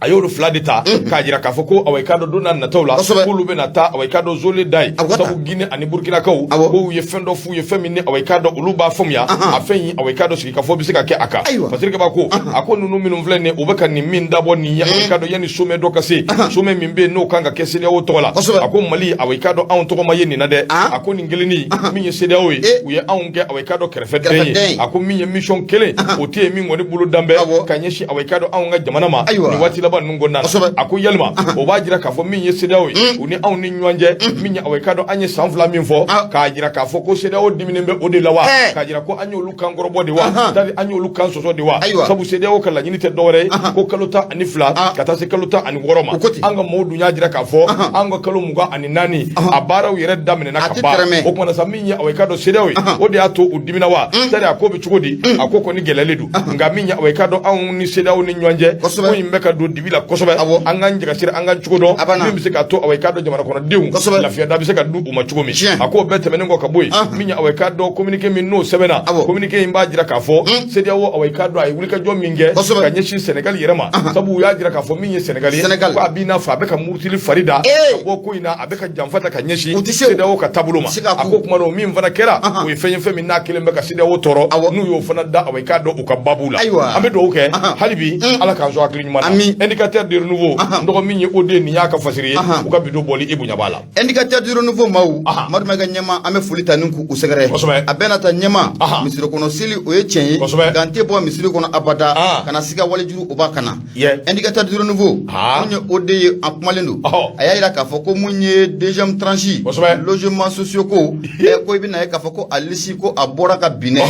a y'olu fila de ta k'a jira k'a fɔ ko aw k'a dɔn don n'a nataw la k'olu bɛna taa aw k'a dɔn zone da ye sabu Guinée ani Burkinakaw k'u ye fɛn dɔ f'u ye fɛn min ni aw k'a dɔn olu b'a faamuya a fɛn in aw k'a dɔn sigikafɔ bɛ se ka kɛ a kan parce que ko a ko ninnu minnu filɛ nin u bɛ ka nin min dabɔ nin ye aw k'a dɔn yanni sommet dɔ ka se sommet min bɛ yen n'o kan ka kɛ CEDEAO tɔgɔ la a ko Mali aw k'a dɔn anw tɔgɔ ma ye nin na dɛ a ko nin kelennin min ye CEDEAO ye u ye anw kɛ aw k'a dɔn kɛrɛfɛden ye a ko min ye mission kelen o tɛ yen min kɔni bolo danbɛ ka ɲɛsin aw k'a dɔn anw ka jamana ma nin waati laban ninnu kɔnɔna a ko yalima o b'a jira k'a fɔ min ye CEDEAO ye u ni anw ni ɲɔgɔn cɛ min ye aw k'a dɔn an ye san 2 min fɔ k'a jira k'a fɔ ko CEDEAO diminen bɛ o de la wa k'a jira ko an y'olu kan kɔrɔbɔ de wa c'est-à-dire an y'olu kan sɔsɔ de wa sabu CEDEAO ka laɲini tɛ dɔwɛrɛ ye ko kalo 12 ka taa se kalo 16 ma an ka mɔɔw dun y'a jira k'a fɔ an ka kalo 24 a baaraw yɛrɛ daminɛna ka ban o kumana sa min ye aw k'a dɔn CEDEAO ye o de y'a to u dimina wa c'est-à-dire a ko bɛ cogo di a ko kɔni gɛlɛyalen don nka min ye aw k'a dɔn anw ni CEDEAO ni ɲɔgɔn cɛ ko in bɛ ka don dibi la kosɛbɛ an k'an jagasira an ka cogo dɔn min bɛ se k'a to aw k'a dɔn jamana kɔnɔdenw lafiya da bɛ se ka du u ma cogo min a ko bɛɛ tɛmɛnen kɔ ka bɔ yen min ye aw k'a dɔn communiqué min n'o sɛbɛnna communiqué in b'a jira k'a fɔ CEDEAO aw k'a dɔn a ye wulikajɔ min kɛ ka ɲɛsin Sénégal yɛrɛ ma sabu u y'a jira k'a fɔ min ye Sénégal ye ko a b'i n'a fɔ a bɛ ka murutili fari da ka bɔ ko in na a bɛ ka janfa ta ka ɲɛsin CEDEAO ka taabolo ma a ko kuma o min fana kɛra o ye fɛn ye fɛn min n'a kelen bɛ ka CEDEAO tɔɔrɔ n'u y'o fana da aw k'a dɔn u ka babu la an bɛ dugawu kɛ hali bi Ala k'an sɔn hakili ɲuman na indicateur de renouveau nɔgɔ min ye o de nin y'a ka fasiri ye u ka bidon bɔli i bonya b'a la indicateur de renouveau maaw Madu Mayiga ɲɛma an bɛ foli ta nin k'u sɛgɛrɛ a bɛɛ na ta ɲɛma misiri kɔnɔ seli o ye tiɲɛ ye nka n tɛ bɔ misiri kɔnɔ abada kana siga walijuru o b'a kana indicateur de renouveau mun ye o de ye a kumalen don a y'a jira k'a fɔ ko mun ye deuxième tranche logement sociaux ko ko i bɛna ye k'a fɔ ko a lisi ko a bɔra ka bin dɛ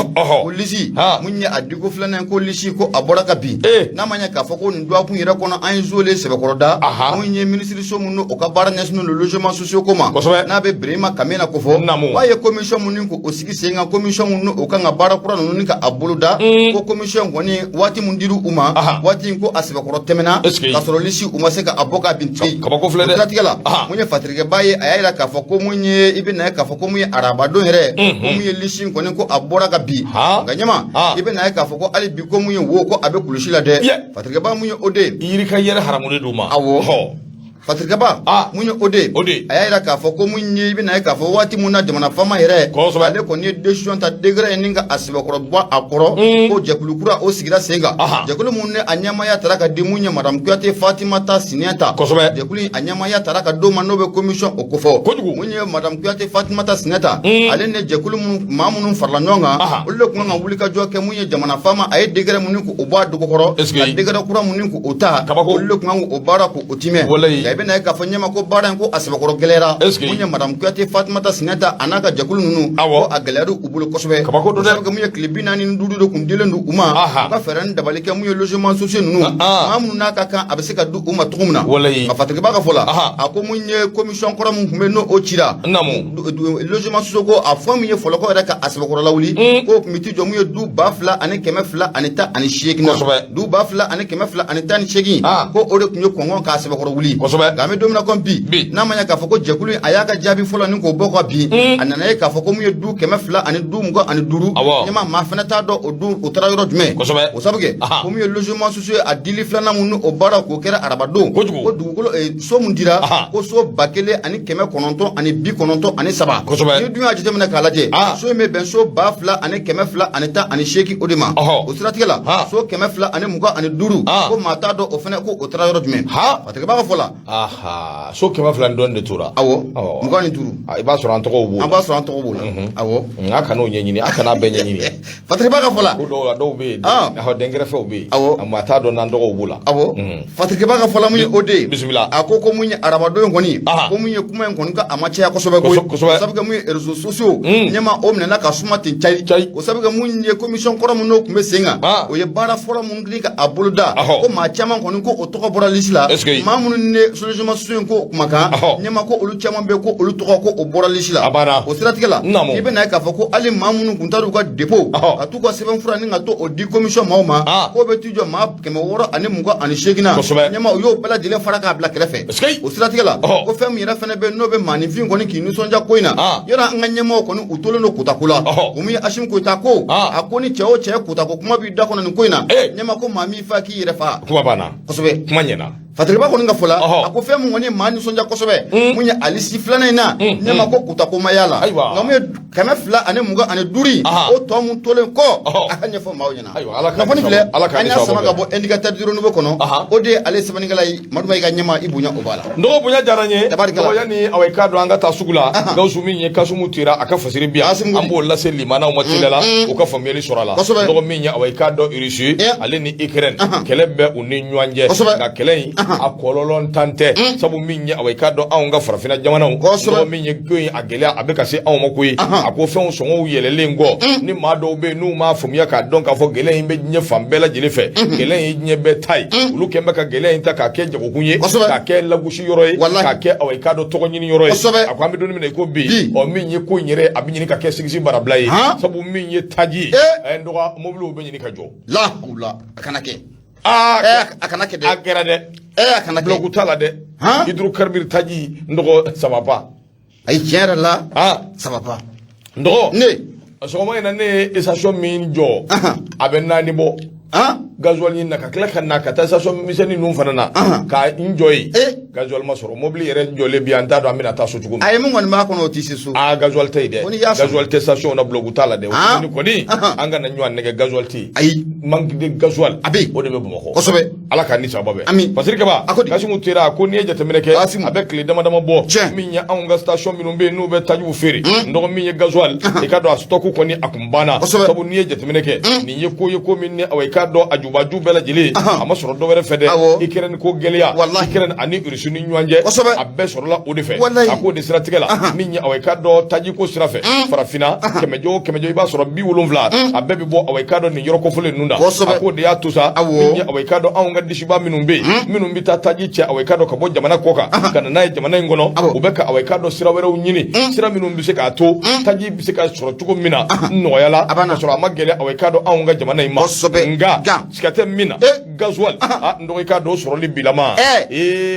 ko lisi mun ye a diko filanan ko lisi ko a bɔra ka bin n'a ma ɲɛ k'a fɔ ko nin dɔgɔkun yɛrɛ kɔnɔ an ye zole sɛbɛkɔrɔda mun ye ministre so mun o ka baara ɲɛsinnen don logement sociaux ko ma n'a bɛ Birima Kamena ko fɔ k'a ye commission mun ko o sigi sen kan commission mun o kan ka baara kura ninnu ka a bolo da ko commission kɔni waati mun dir'u ma waati in ko a sɛbɛkɔrɔ tɛmɛna k'a sɔrɔ lisi u ma se ka a bɔ k'a bin tigi kabako filɛ dɛ siratigɛ la mun ye fatirikɛba ye a y'a jira k'a fɔ ko mun ye i bɛ na ye k'a fɔ ko mun ye arabadon yɛrɛ ko mun ye lisi kɔni ko a bɔra ka bin nka ɲɛma i bɛ na ye k'a fɔ ko hali bi ko mun ye wo ko a bɛ kulusi la dɛ fatirikɛba mun ye o de yiri ka yɛrɛ haramulen d'u ma awɔ fatirikaba mun ye ode a y'a yira k'a fɔ ko mun ye i bɛna ye k'a fɔ waati mun na jamana faama yɛrɛ ale kɔni ye décision ta degré ni ka a sɛbɛkɔrɔba a kɔrɔ ko jɛkulu kura o sigira sen kan jɛkulu mun ne a ɲɛmaya taara ka di mun ye madame Kuyate Fatimata Sinɛnta jɛkulu a ɲɛmaya taara ka d'o ma n'o bɛ commission o kofɔ mun ye madame Kuyate Fatimata Sinɛnta ale ne jɛkulu maa minnu farala ɲɔgɔn kan olu de kun ka wuli ka jɔ kɛ mun ye jamana faama a ye degré mun ko o bɔ a dogo kɔrɔ ka degré kura mun ko o ta olu de kun kan o baara ko o timɛ i bɛna ye k'a fɔ ɲɛma ko baara in ko a sɛbɛkɔrɔ gɛlɛyara mun ye madame Kuyate Fatimata Sinɛnta a n'a ka jɛkulu ninnu ko a gɛlɛyara u bolo kosɛbɛ sabu mun ye tile 45 de kun dilen don u ma u ka fɛɛrɛ ni dabali kɛ mun ye logement social ninnu maa minnu n'a ka kan a bɛ se ka di u ma cogo min na a fatigiba ka fɔ la a ko mun ye commission kɔrɔ mun tun bɛ n'o cira logement social ko a fɔ min ye fɔlɔ ko yɛrɛ ka a sɛbɛkɔrɔ lawuli ko tun bɛ ti jɔ mun ye du 2,218 na du 2,218 ko o de tun ye kɔngɔ k'a sɛbɛkɔrɔ wuli nka an bɛ don min na comme bi n'a ma ɲɛ k'a fɔ ko jɛkulu a y'a ka jaabi fɔlɔ ni k'o bɔ ka bin a nana ye k'a fɔ ko mun ye du 225 ɲɛma maa fana t'a dɔn o du o taara yɔrɔ jumɛn o sabu kɛ ko mun ye logement social a dili filanan mun o baara k'o kɛra arabadon ko dugukolo so mun dira ko so 1,993 ni dun y'a jateminɛ k'a lajɛ so in bɛ bɛn so 2,218 o de ma o siratigɛ la so 225 ko maa t'a dɔn o fana ko o taara yɔrɔ jumɛn fatigiba ka fɔ la so 200 dɔɔni de tora 25 i b'a sɔrɔ an tɔgɔw b'o la awɔ a kana o ɲɛɲini a kana bɛɛ ɲɛɲini fatigiba ka fɔ la ko dɔw bɛ yen dɛnkɛrɛfɛw bɛ yen maa t'a dɔn n'an tɔgɔw b'o la fatigiba ka fɔ la mun ye o de bisimila a ko mun ye arabadon in kɔni ko mun ye kuma in kɔni ka a ma caya kosɛbɛ sabu kɛ mun ye réseaux sociaux ɲɛma o minɛna ka suma ten cayi o sabu kɛ mun ye commission kɔrɔ mun n'o tun bɛ sen kan o ye baara fɔlɔ mun dilan ka a bolo da ko maa caman kɔni ko o tɔgɔ bɔra liste la maa minnu ne logement social in ko kumakan ɲɛma ko olu caman bɛ ko olu tɔgɔ ko o bɔra liste la o siratigɛ la i bɛna ye k'a fɔ ko hali maa minnu tun taara u ka dépôt ka t'u ka sɛbɛnfura ni ka to o di commission maaw ma k'o bɛ t'i jɔ maa 628 na ɲɛma o y'o bɛɛ lajɛlen fara k'a bila kɛrɛfɛ o siratigɛ la ko fɛn min yɛrɛ fana bɛ n'o bɛ maaninfin kɔni k'i nisɔndiya ko in na yɔrɔ an ka ɲɛmaaw kɔni u tolen don kutako la o min ye Asimi Koyita ko a ko ni cɛ o cɛ kutako kuma b'i da kɔnɔ nin ko in na ɲɛma ko maa min fa k'i yɛrɛ fa kuma banna kosɛbɛ kuma ɲɛna fatigiba kɔni ka fɔ la a ko fɛn mun kɔni ye maa nisɔndiya kosɛbɛ mun ye alisi filanan in na ɲɛma ko kutako ma y'a la nka mun ye 225 o tɔ mun tolen kɔ a ka ɲɛfɔ maaw ɲɛna kunnafoni filɛ an y'a sama ka bɔ indicateur du renouveau kɔnɔ o de ye ale sɛbɛnnikɛla ye Maduma i ka ɲɛma i bonya o b'a la nɔgɔ bonya diyara n ye yanni aw k'a dɔn an ka taa sugu la Gawusu min ye Kasumu tira a ka fasiri bi an b'o lase limanaw ma teliya la u ka faamuyali sɔrɔ a la nɔgɔ min ye aw k'a dɔn Russie ale ni Ukraine kɛlɛ bɛ u ni ɲɔgɔn cɛ nka kɛlɛ in a kɔlɔlɔ tan tɛ sabu min ye aw k'a dɔn anw ka farafinna jamanaw nɔgɔ min ye ko in a gɛlɛya a bɛ ka se anw ma koyi a ko fɛnw sɔngɔw yɛlɛlen kɔ ni maa dɔw bɛ yen n'u m'a faamuya k'a dɔn k'a fɔ gɛlɛya in bɛ diɲɛ fan bɛɛ lajɛlen fɛ gɛlɛya in ye diɲɛ bɛɛ ta ye olu kɛn bɛ ka gɛlɛya in ta k'a kɛ jagokun ye k'a kɛ lagosi yɔrɔ ye k'a kɛ aw k'a dɔn tɔgɔ ɲini yɔrɔ ye a ko an bɛ don min na i ko bi min ye ko in yɛrɛ a bɛ ɲini ka kɛ sigisi barabila ye sabu min ye taji ye dɔgɔ mobiliw bɛ ɲini ka jɔ a kana kɛ a kana kɛ dɛ a kɛra dɛ a kana kɛ bloku t'a la dɛ hydrocarbure taji nɔgɔ sababa ayi tiɲɛ yɛrɛ la sababa nɔgɔ ne sɔgɔma in na ne ye station min jɔ a bɛ 4 bɔ gasoil na ka tila ka na ka taa station misɛnnin ninnu fana na ka n jɔ yen gasoil ma sɔrɔ mobili yɛrɛ jɔlen bi an t'a dɔn an bɛna taa so cogo min a ye mun kɔni b'a kɔnɔ o tɛ se so gasoil tɛ yen dɛ gasoil tɛ station na bloku t'a la dɛ o kɔni an kana ɲɔgɔn nɛgɛ gasoil tɛ yen ayi manque de gasoil a bɛ o de bɛ Bamakɔ kosɛbɛ ala k'a ni sababa bɛ ami parce que kaba Kasimu tera ko n'i ye jateminɛ kɛ a bɛ tile dama dama bɔ min ye anw ka station minnu bɛ yen n'u bɛ tajiw feere nɔgɔ min ye gasoil i ka dɔn a stock kɔni a kun banna sabu n'i ye jateminɛ kɛ nin ye ko min ne i ka dɔn a jubaju bɛɛ lajɛlen a ma sɔrɔ dɔwɛrɛ fɛ dɛ Ukraine ko gɛlɛya Ukraine ani Russie ni ɲɔgɔn cɛ a bɛɛ sɔrɔla o de fɛ a k'o de siratigɛ la min ye i ka dɔn taji ko sira fɛ farafinna kɛmɛjɔ o kɛmɛjɔ i b'a sɔrɔ 70 a bɛɛ bɛ bɔ i ka dɔn nin yɔrɔ kɔfɔlen ninnu na a k'o de y'a to sa min ye i ka dɔn anw ka disiba minnu bɛ yen minnu bɛ taa taji cɛ i ka dɔn ka bɔ jamana kɔ kan ka na n'a ye jamana in kɔnɔ u bɛ ka i ka dɔn sira wɛrɛw ɲini sira minnu bɛ se k'a to taji bɛ se ka sɔrɔ cogo min na nɔgɔyala ka sɔrɔ a ma gɛlɛya i ka dɔn anw ka jamana in ma nka siga tɛ min na gasoil nɔgɔ i ka dɔn sɔrɔli bilama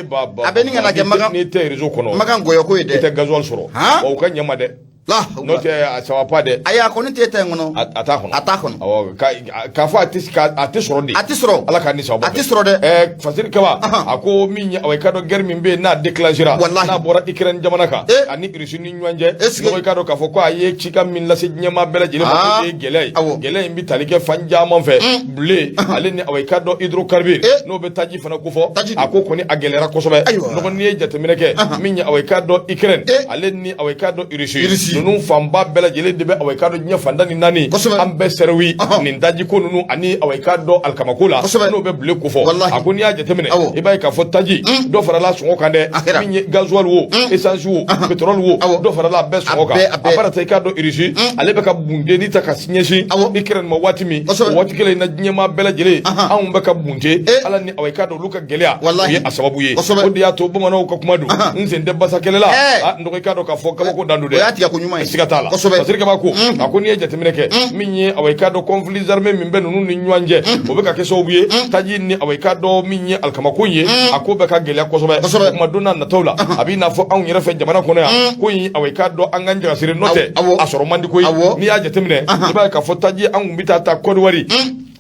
baba a bɛ nin kana kɛ magan n'i tɛ réseau kɔnɔ magan gɔyɔ ko ye dɛ i tɛ gasoil sɔrɔ wa u ka ɲɛma dɛ n'o tɛ a saba pas dɛ ayi a kɔni tɛ ta in kɔnɔ a t'a kɔnɔ a t'a kɔnɔ awɔ k'a fɔ a tɛ sɔrɔ de a tɛ sɔrɔ ala ka ni sababa a tɛ sɔrɔ dɛ fasiri kaba a ko min ye awɔ i ka dɔn guerre min bɛ yen n'a déclenchera n'a bɔra Ukraine jamana kan ani Russie ni ɲɔgɔn cɛ mɔgɔ i ka dɔn k'a fɔ ko a ye cikan min lase diɲɛma bɛɛ lajɛlen ma ko ye gɛlɛya ye gɛlɛya in bɛ tali kɛ fan caman fɛ blé ale ni awɔ i ka dɔn hydrocarbure n'o bɛ taji fana kofɔ a ko kɔni a gɛlɛyara kosɛbɛ nɔgɔ n'i ye jateminɛ kɛ min ye awɔ i ka dɔn Ukraine ale ni awɔ i ka dɔn Russie ninnu fanba bɛɛ lajɛlen de bɛ awɔ i ka dɔn diɲɛ fanda ni naani an bɛɛ sɛriwi nin daji ko ninnu ani awɔ i ka dɔn alikamako la n'o bɛ blé kofɔ a ko n'i y'a jateminɛ i b'a ye k'a fɔ taji dɔ farala sɔngɔ kan dɛ min ye gasoil wo essence wo pétrole wo dɔ farala a bɛɛ sɔngɔ kan a baara ta i ka dɔn Russie ale bɛ ka bunte ta ka ɲɛsin Ukraine ma waati min o waati kelen na diɲɛma bɛɛ lajɛlen anw bɛ ka bunte ala ni awɔ i ka dɔn olu ka gɛlɛya o ye a sababu ye o de y'a to bamananw ka kuma don n sen tɛ basa kɛlɛ la n dɔgɔ i ka dɔn k'a fɔ kabako dan don dɛ siga t'a la fasiri kaba ko a ko n'i ye jateminɛ kɛ min ye awɔ i ka dɔn conflits armés min bɛ ninnu ni ɲɔgɔn cɛ o bɛ ka kɛ sababu ye taji ni awɔ i ka dɔn min ye alikamako ye a ko bɛ ka gɛlɛya kosɛbɛ kuma don n'a nataw la a b'i n'a fɔ anw yɛrɛ fɛ jamana kɔnɔ yan ko in awɔ i ka dɔn an ka jagasiri nɔ tɛ a sɔrɔ man di koyi n'i y'a jateminɛ i b'a ye k'a fɔ taji an kun bɛ taa Côte d'Ivoire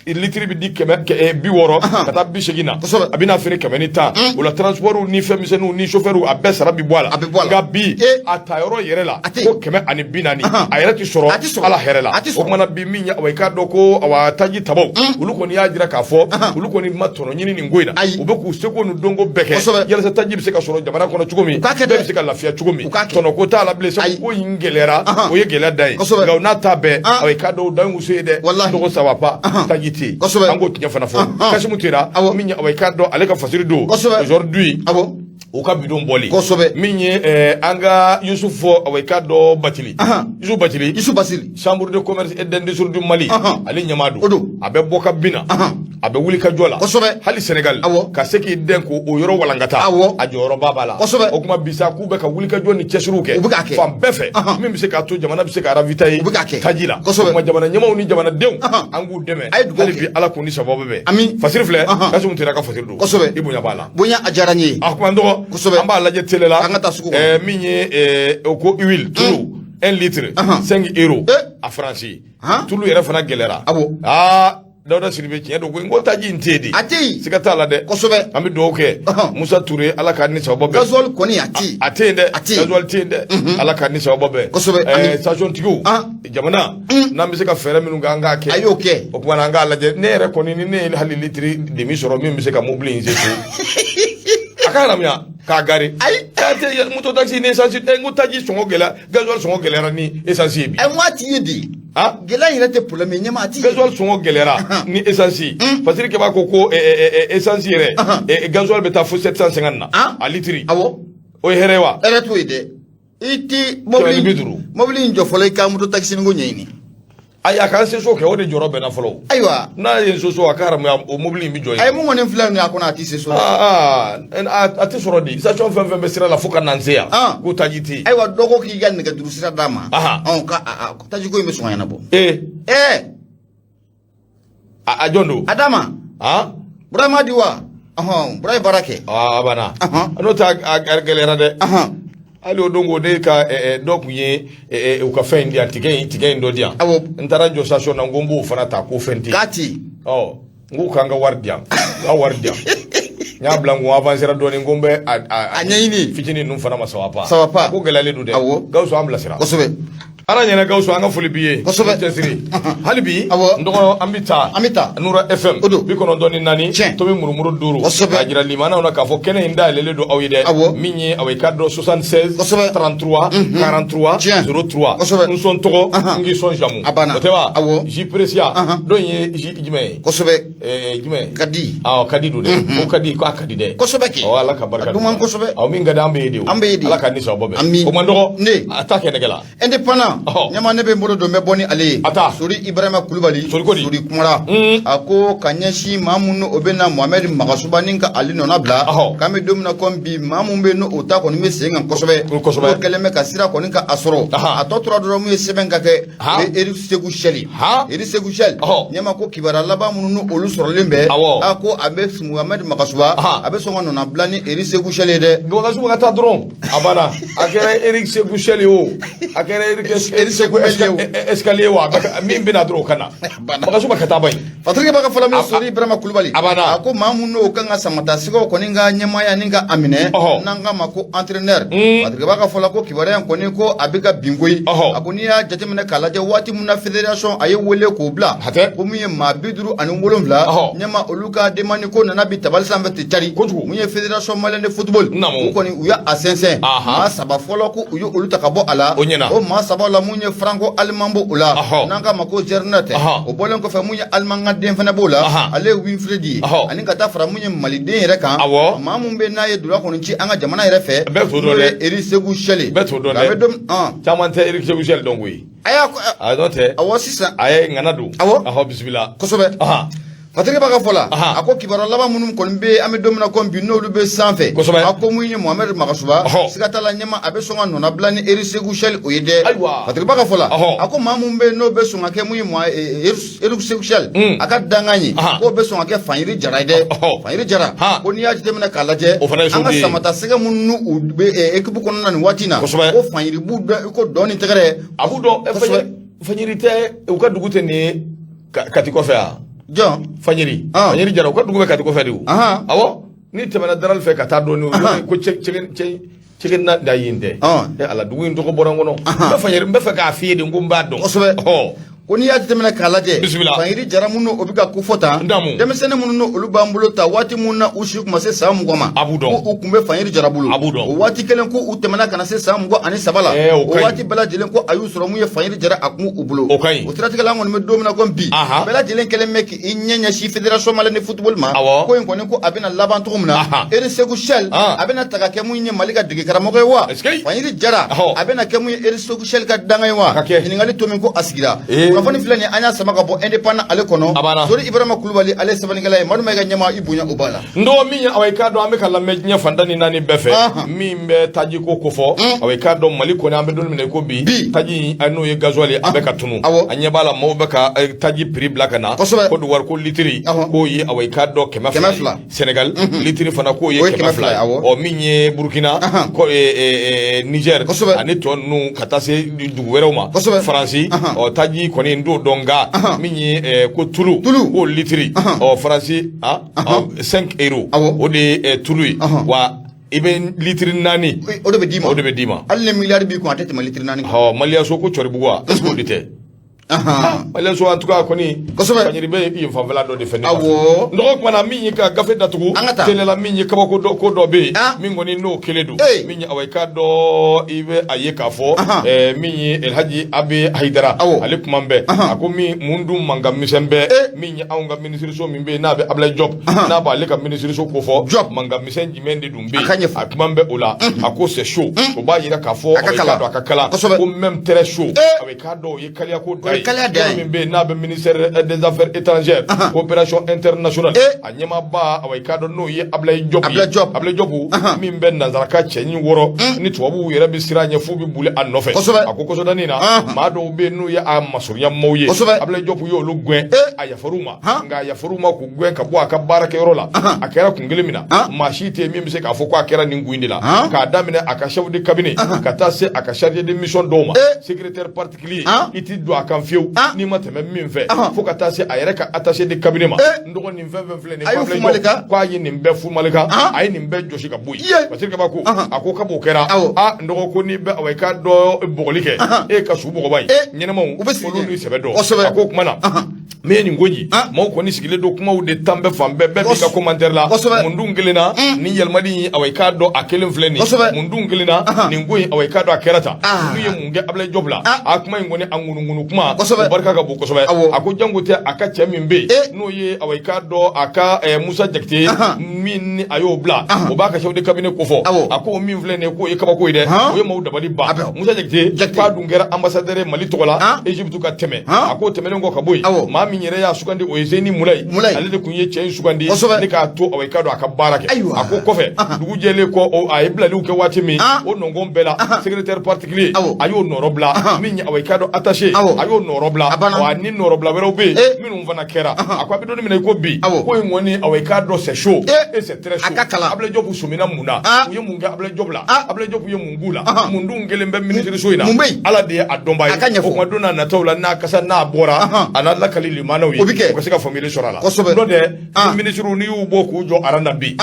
litiri bi di 60 ka taa 80 na a bɛna feere 110 o la transport ni fɛn misɛnninw ni chauffeur a bɛɛ sara bi bɔ a la nka bi a ta yɔrɔ yɛrɛ la ko 140 a yɛrɛ ti sɔrɔ ala hɛrɛ la o kumana bi min ye awɔ i ka dɔn ko awɔ taji tabaw olu kɔni y'a jira k'a fɔ olu kɔni ma tɔnɔ ɲini nin ko in na u bɛ k'u seko ni dɔnko bɛɛ kɛ yalasa taji bɛ se ka sɔrɔ jamana kɔnɔ cogo min bɛɛ bɛ se ka lafiya cogo min tɔnɔ ko t'a la bilen sabu ko in gɛlɛyara o ye gɛlɛya da ye nka o n'a ta bɛɛ awɔ i ka dɔn o dan y'u se ye dɛ nɔgɔ saba pa taji tɛ yen an k'o tiɲɛ fana fɔ Kasimu Tera min ye awɔ i ka dɔn ale ka fasiri don aujourd'hui u ka bidon bɔli min ye an ka Yusufu awɔ i ka dɔn Batili Yusufu Basili chambre de commerce et d'industrie du Mali ale ɲɛmaa don a bɛ bɔ ka bina a bɛ wuli ka jɔ la hali Sénégal ka se k'i den ko o yɔrɔ walankata a jɔyɔrɔba b'a la o kuma bisa k'u bɛ ka wuli ka jɔ ni cɛsiriw kɛ fan bɛɛ fɛ min bɛ se k'a to jamana bɛ se ka ravitailler taji la o kuma jamana ɲɛmaaw ni jamanadenw an k'u dɛmɛ hali bi ala k'u ni sababu bɛn fasiri filɛ Kasimu Tera ka fasiri don i bonya b'a la bonya a diyara n ye a kuma n dɔgɔ an b'a lajɛ télé la min ye o ko huile tulu 1 litre 5 euros a faransi tulu yɛrɛ fana gɛlɛyara Dawuda Sidibe tiɲɛ don ko n ko taji in tɛ yen de a tɛ yen siga t'a la dɛ kosɛbɛ an bɛ dugawu kɛ Musa Ture ala k'a ni sababa bɛn gasoil kɔni a tɛ yen a tɛ yen dɛ gasoil tɛ yen dɛ ala k'a ni sababa bɛn kosɛbɛ station tigiw jamana n'an bɛ se ka fɛɛrɛ minnu kɛ an k'a kɛ a y'o kɛ o kumana an k'a lajɛ ne yɛrɛ kɔni ni ne ye hali litiri demi sɔrɔ min bɛ se ka mobili in se a ka haramuya k'a gari ayi tɛ moto taxi ni essence n ko taji sɔngɔ gɛlɛya gasoil sɔngɔ gɛlɛyara ni essence ye bi n waati ye di gɛlɛya yɛrɛ tɛ problème ye ɲɛmaa ti gasoil sɔngɔ gɛlɛyara ni essence fasiri kɛ b'a ko essence yɛrɛ gasoil bɛ taa fo 750 na a litiri awɔ o ye hɛrɛ ye wa hɛrɛ t'o ye dɛ i tɛ mobili in jɔ fɔlɔ i ka moto taxi ni ko ɲɛɲini ayi a k'an seso kɛ o de jɔrɔ bɛnna fɔlɔ ayiwa n'a ye soso a ka haramuya o mobili in bɛ jɔ yen a ye mun kɔni filɛ nin ye a kɔnɔ a tɛ seso a tɛ sɔrɔ di station fɛn fɛn bɛ sira la fo ka na n se yan ko taji tɛ yen ayiwa dɔ ko k'i ka nɛgɛjuru sira d'a ma ka taji ko in bɛ sɔn ka ɲɛnabɔ a jɔn don a d'a ma Burama di wa Bura ye baara kɛ a banna n'o tɛ a gɛlɛyara dɛ hali o don ko ne ka dɔ tun ye u ka fɛn in di yan tigɛ in dɔ di yan n taara jɔ station na n ko n b'o fana ta ko fɛn tɛ k'a ci n ko k'an ka wari di yan n ka wari di yan n y'a bila n ko avancera dɔɔni n ko n bɛ a ɲɛɲini fitinin ninnu fana ma saba pa ko gɛlɛyalen don dɛ Gawusu an bilasira kosɛbɛ ala ɲɛna Gawusu an ka foli b'i ye kosɛbɛ cɛsiri hali bi n dɔgɔ an bɛ taa Nura FM 94 tomi murumuru 5 k'a jira limanaw na k'a fɔ kɛnɛ in dayɛlɛlen don aw ye dɛ min ye awɔ i ka dɔn 76 33 43 03 n sɔn tɔgɔ n k'i sɔn jamu o tɛ wa ji Precia dɔ in ye ji jumɛn ye kosɛbɛ jumɛn Kadi Kadi don dɛ ko Kadi k'a ka di dɛ kosɛbɛ kɛ ala ka barika don kosɛbɛ min ka di an bɛ ye de ala ka ni sababa bɛn o man dɔgɔ a ta kɛ nɛgɛ la indépendant nyama ne be mbolo do me boni ale sori Ibrahima Kulubali sori kumara ako kanyeshi mamunu obena Mohamed Magasuba ninka ali nona bla kame domina kombi mamumbe no ota ko ni me senga kosobe ko keleme kasira ko ninka asoro atotra do mu sebenga ke Eric Segu Sheli Eric Segu Sheli nyama ko kibara laba munu no olu soro lembe ako abe Mohamed Magasuba abe songa nona bla ni Eric Segu Sheli de Magasuba kata dron abana akere Eric Segu Sheli o akere Eric Segu escalier wa min bina dron kana Magasuba kata bay Patrick baka fola mi sori Ibrahima Kulubali abana ako mamuno kanga samata sigo ko ninga nyamaya ninga amine nanga mako entraîneur Patrick baka fola ko kibara ko ni ko abiga bingoi ako ni ya jatemene kalaje wati muna federation aye wole ko bla ko mu ye mabiduru anu wolomla nyama oluka demani ko nana bi tabal sambe ti tari mu ye federation malende football ko ni uya asensen ma saba fola ko uyo oluta ka bo ala o ma saba la mu ye franco allemambo ula nanga mako jernate o bolen ko fa mu ye almanga den fana bola ale winfredi ani kata fara mu ye maliden yere kan ma mu be na ye dura ko nci anga jamana yere fe Eric Segu Sheli be dom chamante Eric Segu Sheli donc oui aya adote awosisa aye nganadu bismillah kosobe Patrick baka fola ako kibara laba munum kon be ame domina kon bi no be sanfe ako munye Mohamed Magasuba sikatala nyama abe songa nona blani Eric Segu Sheli oyede Patrick baka fola ako mamumbe no be songa ke munye Eric Segu Sheli aka danganyi ko be songa ke fanyiri jaraide fanyiri jara ko ni yaji demina kalaje anga samata sega munnu be ekibu kon nan watina ko fanyiri bu ko doni tegere abudo fanyiri te uka dugute ni katiko fa John fanyiri jara ko dugube kati ko fediu awo ni temana daral fe kata do ni ko cikin na da yinde ala dugu ko borangono ba fanyiri be fe ka fi de ngumba do ko ni yaati temena kalaje fanyiri jara munno obika ku fota demesene munno olubambulo ta wati munna ushi kuma se samu goma o kumbe fanyiri jara bulu o wati kelen ko utemena kana se samu go ani sabala o wati bela jelen ko ayusro mu ye fanyiri jara akumu ubulo o trati kala ngon me domina kon bi bela jelen kelen meki inyenya shi federation malene football ma ko en ko abina laban to muna Eric Segu Sheli abina taka ke mu nye malika dige karamo ko wa fanyiri jara abina ke mu Eric Segu Sheli ka dangay wa ni ngali to min ko asigira Rafani filani anya samaka bo independent ale kono sori Ibrahima Kulubali ale sabanigala madu mega nyama ibunya ubala ndo minya aweka do ameka la menya fandani nani befe mimbe taji ko kofo aweka do maliko na ambe do mine ko bi taji anu ye gazwali abeka tunu anya bala mo beka taji prix black na ko do war ko litri ko yi aweka do kemafla Senegal litri fana ko ye kemafla o minye Burkina ko Niger ani tonu katase du weroma France o taji ko ni ndo donga minyi ko tulu ko litri o France 5 euro o de tulu wa iben litri nani o de be dima alle milliard bi ko atete ma litri nani malia so ko chori bugwa ko dite malia so en tout cas koni fanyiri be yi favela do defende ndo ko na minyi ka gafe datugu tele la minyi ka ko do be mingoni no keledu minyi aweka do ibe ayeka fo minyi El Haji Abi Haidara alikum mambe akomi mundu manga misembe minyi aunga ministry so mimbe na be Abla Job na ba leka ministry so ko fo manga misenji mende dumbe akumambe ola ako se show o ba yira ka fo aweka do akakala ko même très chaud aweka do yekalia ko mimbe na be ministère des affaires étrangères coopération internationale anyema ba aweka do no ye Abla Job mimbe nazaraka chenyi woro ni tuwabu yera bisiranya fubi bule anofe akoko so danina ma do be nu ya amasuriya mawye Abla Job yo lu gwen ayafaruma nga ayafaruma ku gwen ka bo aka baraka yorola akera kungelemina mashite mimse ka foko akera ninguindila ka damine aka chef de cabinet ka tase aka chargé de mission doma secrétaire particulier iti do aka fiu ni mateme mimfe fo ka tase ayera ka attaché de cabinet ma ndo ni mfe fle ni Abla Job kwa yi ni mbe fu malika ay ni mbe joshi ka boyi parce que ba ko akoka bo kera ndo ko ni be aweka do bogolike ka subo ko bay nyene mo olu ni sebe do ko kuma na mais ni ngoji mo ko ni sigile do kuma de tambe fambe be bi ka commentaire la mundu ngelina ni yelmadi away ka do akelen fleni mundu ngelina ni ngoyi away ka do akerata nu ye munge able jobla akuma ngoni angunu kuma barka ka bu ko sobe ako jangote aka chamimbe no ye away ka do aka Musa Jakte min ayo bla o baka shawde kabine ko fo ako min fleni ko e kaba ko ide o ye mawda bali ba Musa Jakte ka dungera ambassadeur Mali togola Egypte ka teme ako temele ngo ka boy ma min yere ya sugandi o yezeni mulai ale de kunye chen sugandi ni ka to o ka do aka barake ako kofe dugu jele ko o ay bla lu ke wati mi o nongo bela secrétaire particulier ayo norobla min ya o ka do attaché ayo norobla wa ni norobla wero be min vana kera akwa bi do mi ko bi ko ngoni o ka do c'est chaud et c'est très chaud able jobu sumina muna ye munga able jobla able jobu ye mungula mundu ngele mbe ministre soina ala de adomba o ko dona na tawla na kasa na bora ana la kalili manawi ko sika famille sorala do de ministre ni ubo ku jo aranda bi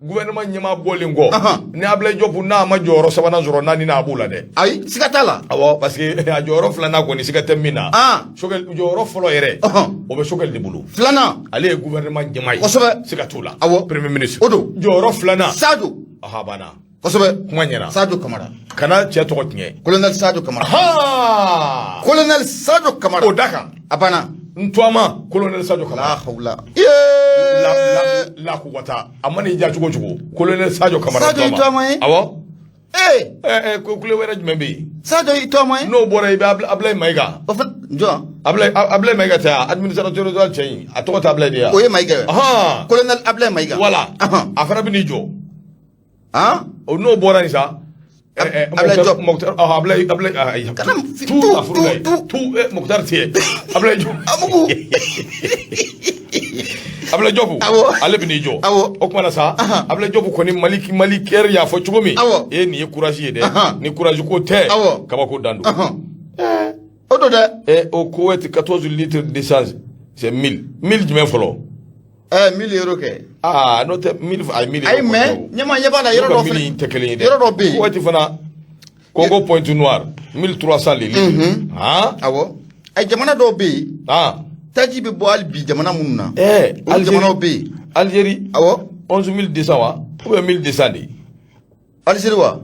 gouvernement nyama bolingo ni able jobu na ma joro sabana zoro nani na abula de ay sikatala awo parce que a joro flana ko ni sikata mina sogel joro folo yere o be sogel de bulu flana ale gouvernement nyama sikatula awo premier ministre odo joro flana sadu bana kosobe kuma nyana Sadio Kamara kana che to tinye colonel Sadio Kamara colonel Sadio Kamara odaka abana ntwama colonel Sadio Kamara la hawla la kuwata amani ja chugo colonel Sadio Kamara ntwama awo ko kule wera jumbe Sadio ntwama no bora ibe ablay maiga njo ablay maiga ta administrateur do chain atota ablay dia oye maiga colonel ablay maiga wala afara bini jo o no bora ni sa Mokhtar ablay Mokhtar tie ablay jo ablay jobu ale bini jo o kuma sa ablay jobu ko ni malik ker ya fo chugomi ni courage de ni courage ko te kaba ko dandu odo de au Koweït 14 litres d'essence c'est 1000 jumé folo 1000 euros ke no te 1000 ay mais nyama yeba la yoro do fili tekele de yoro do bi Koweït fana Congo Pointe Noire 1300 litres awo ay jamana do bi taji be bo albi jamana munna jamana bi Algérie awo 11200 wa ou 1200 di Algérie wa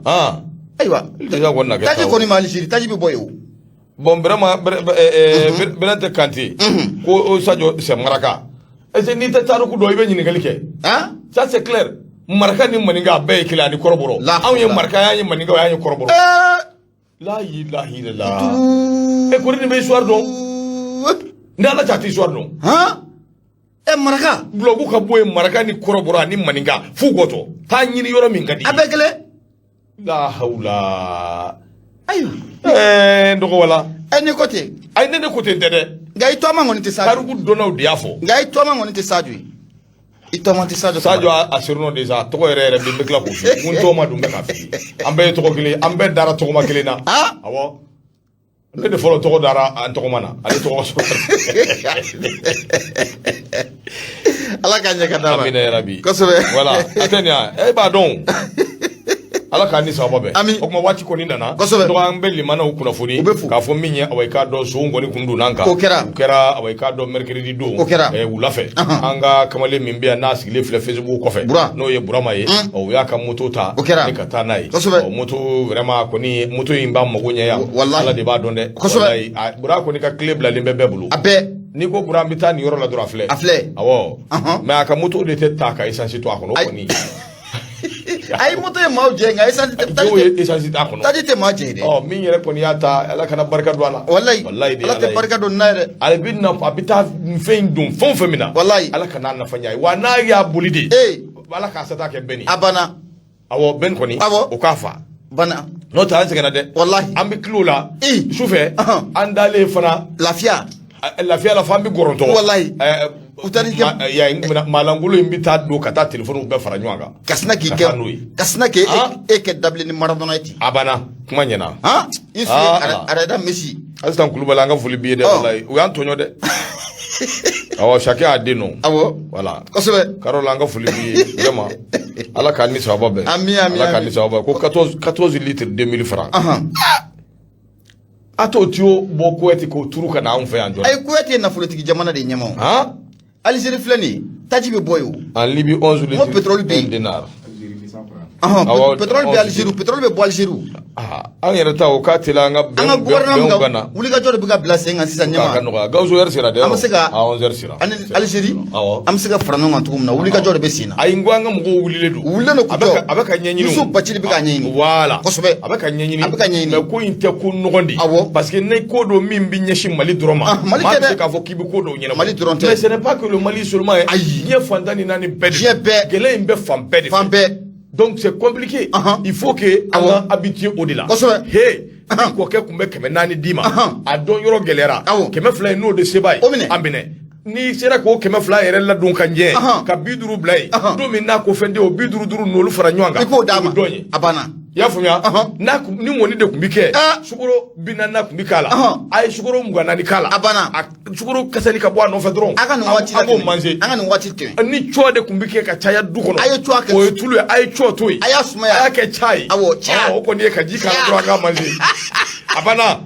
aywa déjà wonna ke taji ko ni Algérie taji be bo yo bon vraiment Benante Kanté ko o Sadio c'est Maraka et c'est ni ta ko do ibe ni ngalike ça c'est clair Maraka ni maninga be kila ni koroboro aw ye Maraka ya ni maninga ya ni koroboro la ilaha illallah e ko ni be histoire do ndala chati histoire do Maraka blogu ka boye Maraka ni koroboro ni maninga fu goto ta nyini yoro min gadi abegele la haula ayo ndoko wala ni côté ay ne côté dede ngai to ma ngoni te Sadio karugu donaw diafo ngai to ma ngoni te Sadio ito ma te Sadio asirno déjà to rere be kla ko fi mun to ma dum be ka fi ambe to ko kile ambe dara to ma kile na awo ne de folo to dara an to mana ali to so ala ka nya ka dama amina rabbi ko sobe voilà atenia ba don ala ka ni sababe o kuma wati ko ni nana to an belli mana o kuna foni ka fo minya awai ka do so ngoni kundu nanka o kera awai ka do mercredi do wula fe anga kamale min biya na sigile fle Facebook ko fe no ye burama ye o ya ka moto ta ni ka ta nai o moto vraiment ko ni moto imba magonya ya ala de ba don de wallahi bura ko ni ka club la limbe bebulu abe ni ko bura mbita ni yoro la do afle awo mais aka moto de te ta ka essence to akono ko ni ay moto e mawje nga essence ta kono taji te mawje de min yere ko ni ata ala kana barka do ala wallahi ala te barka do naire ala binna abita fein dum fon femina wallahi ala kana na fanya wa na ya bulide ala ka sata ke beni abana awo ben ko ni o kafa bana no ta se kana de wallahi ambi klula soufe andale fana lafia la fambi goronto wallahi utani ke ya malangulu imbita do kata telephone be fara nyanga kasna ke ke dable ni maradona iti abana kuma nyana isi arada Messi astan kulubala nga fuli biye de wallahi o yan tonyo de awo chacun a des noms voilà kosobe karola nga fuli biye vraiment ala ka ni sababe ami ala ka ni sababe ko 14 litres 2000 francs ato tio bo Kuwait ko turu kana an fe anjo ay Kuwait na nafolotigi jamana de nyamo ha Algérie flani taji be boyo en Libye 11 litres mo pétrole bi dinar pétrole be Algérie pétrole be bo Algérie an yɛrɛ ta o ka tela an ka gouvernement gana wuli ka jɔ de bɛ ka bila sen kan sisan ɲɛma ka nɔgɔya Gawusu heure sera dɛ an bɛ se ka 11 heures sera ani Algérie an bɛ se ka fara ɲɔgɔn kan cogo min na wuli ka jɔ de bɛ sen na ayi n ko an ka mɔgɔw wulilen don wulilen don kutɔ a bɛ ka ɲɛɲini Yusu Bacili bɛ ka ɲɛɲini voilà kosɛbɛ a bɛ ka ɲɛɲini mais ko in tɛ ko nɔgɔn de awɔ parce que ne ko dɔ min bɛ ɲɛsin Mali dɔrɔn ma Mali maa tɛ bɛ se dɛ k'a fɔ k'i bɛ ko dɔw ɲɛnabɔ Mali dɔrɔn tɛ mais ce n'est pas que le Mali seulement ye ayi diɲɛ fantan ni naani bɛɛ de diɲɛ bɛɛ gɛlɛya in bɛ fan bɛɛ de fɛ donc c'est compliqué il faut que an ka habitué o de la kosɛbɛ ni kɔkɛ tun bɛ 400 d'i ma a dɔn yɔrɔ gɛlɛyara 200 in n'o de se b'a ye an minɛ n'i sera k'o 200 yɛrɛ ladon ka ɲɛ ka 50 bila yen don min n'a ko fɛn tɛ o 50 n'olu fara ɲɔgɔn kan i k'o d'a ma dɔn ye a banna i y'a faamuya ni ŋɔni de tun bɛ kɛ sukaro 40 tun bɛ k'a la a ye sukaro 24 k'a la a banna sukaro kasali ka bɔ a nɔfɛ dɔrɔn a ka nin waati la an k'o manse an ka nin waati tɛmɛ ni cɔ de tun bɛ kɛ ka caya du kɔnɔ a ye cɔ kɛ o ye tulu ye a ye cɔ to yen a y'a sumaya a y'a kɛ ca ye awɔ ca o kɔni ye ka ji k'a la dɔrɔn a k'a manse a banna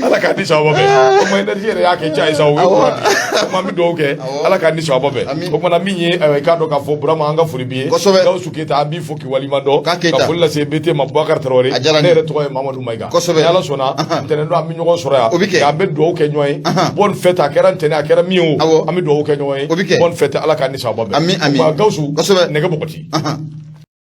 ala k'a di sababa bɛɛ o ma énergie yɛrɛ y'a kɛ ca ye sa o ye kuma bɛ dugawu kɛ ala k'a di sababa bɛɛ o kumana min ye i k'a dɔn k'a fɔ Burama an ka foli b'i ye Gawusu Keyita an b'i fo k'i waliɲuman dɔn ka foli lase BT ma Bubakari Tarawele ne yɛrɛ tɔgɔ ye Mamadu Mayiga ni ala sɔnna ntɛnɛn don an bɛ ɲɔgɔn sɔrɔ yan an bɛ dugawu kɛ ɲɔgɔn ye bonne fête a kɛra ntɛnɛn a kɛra min ye o an bɛ dugawu kɛ ɲɔgɔn ye bonne fête ala k'a di sababa bɛɛ Gawusu nɛgɛ bɔgɔti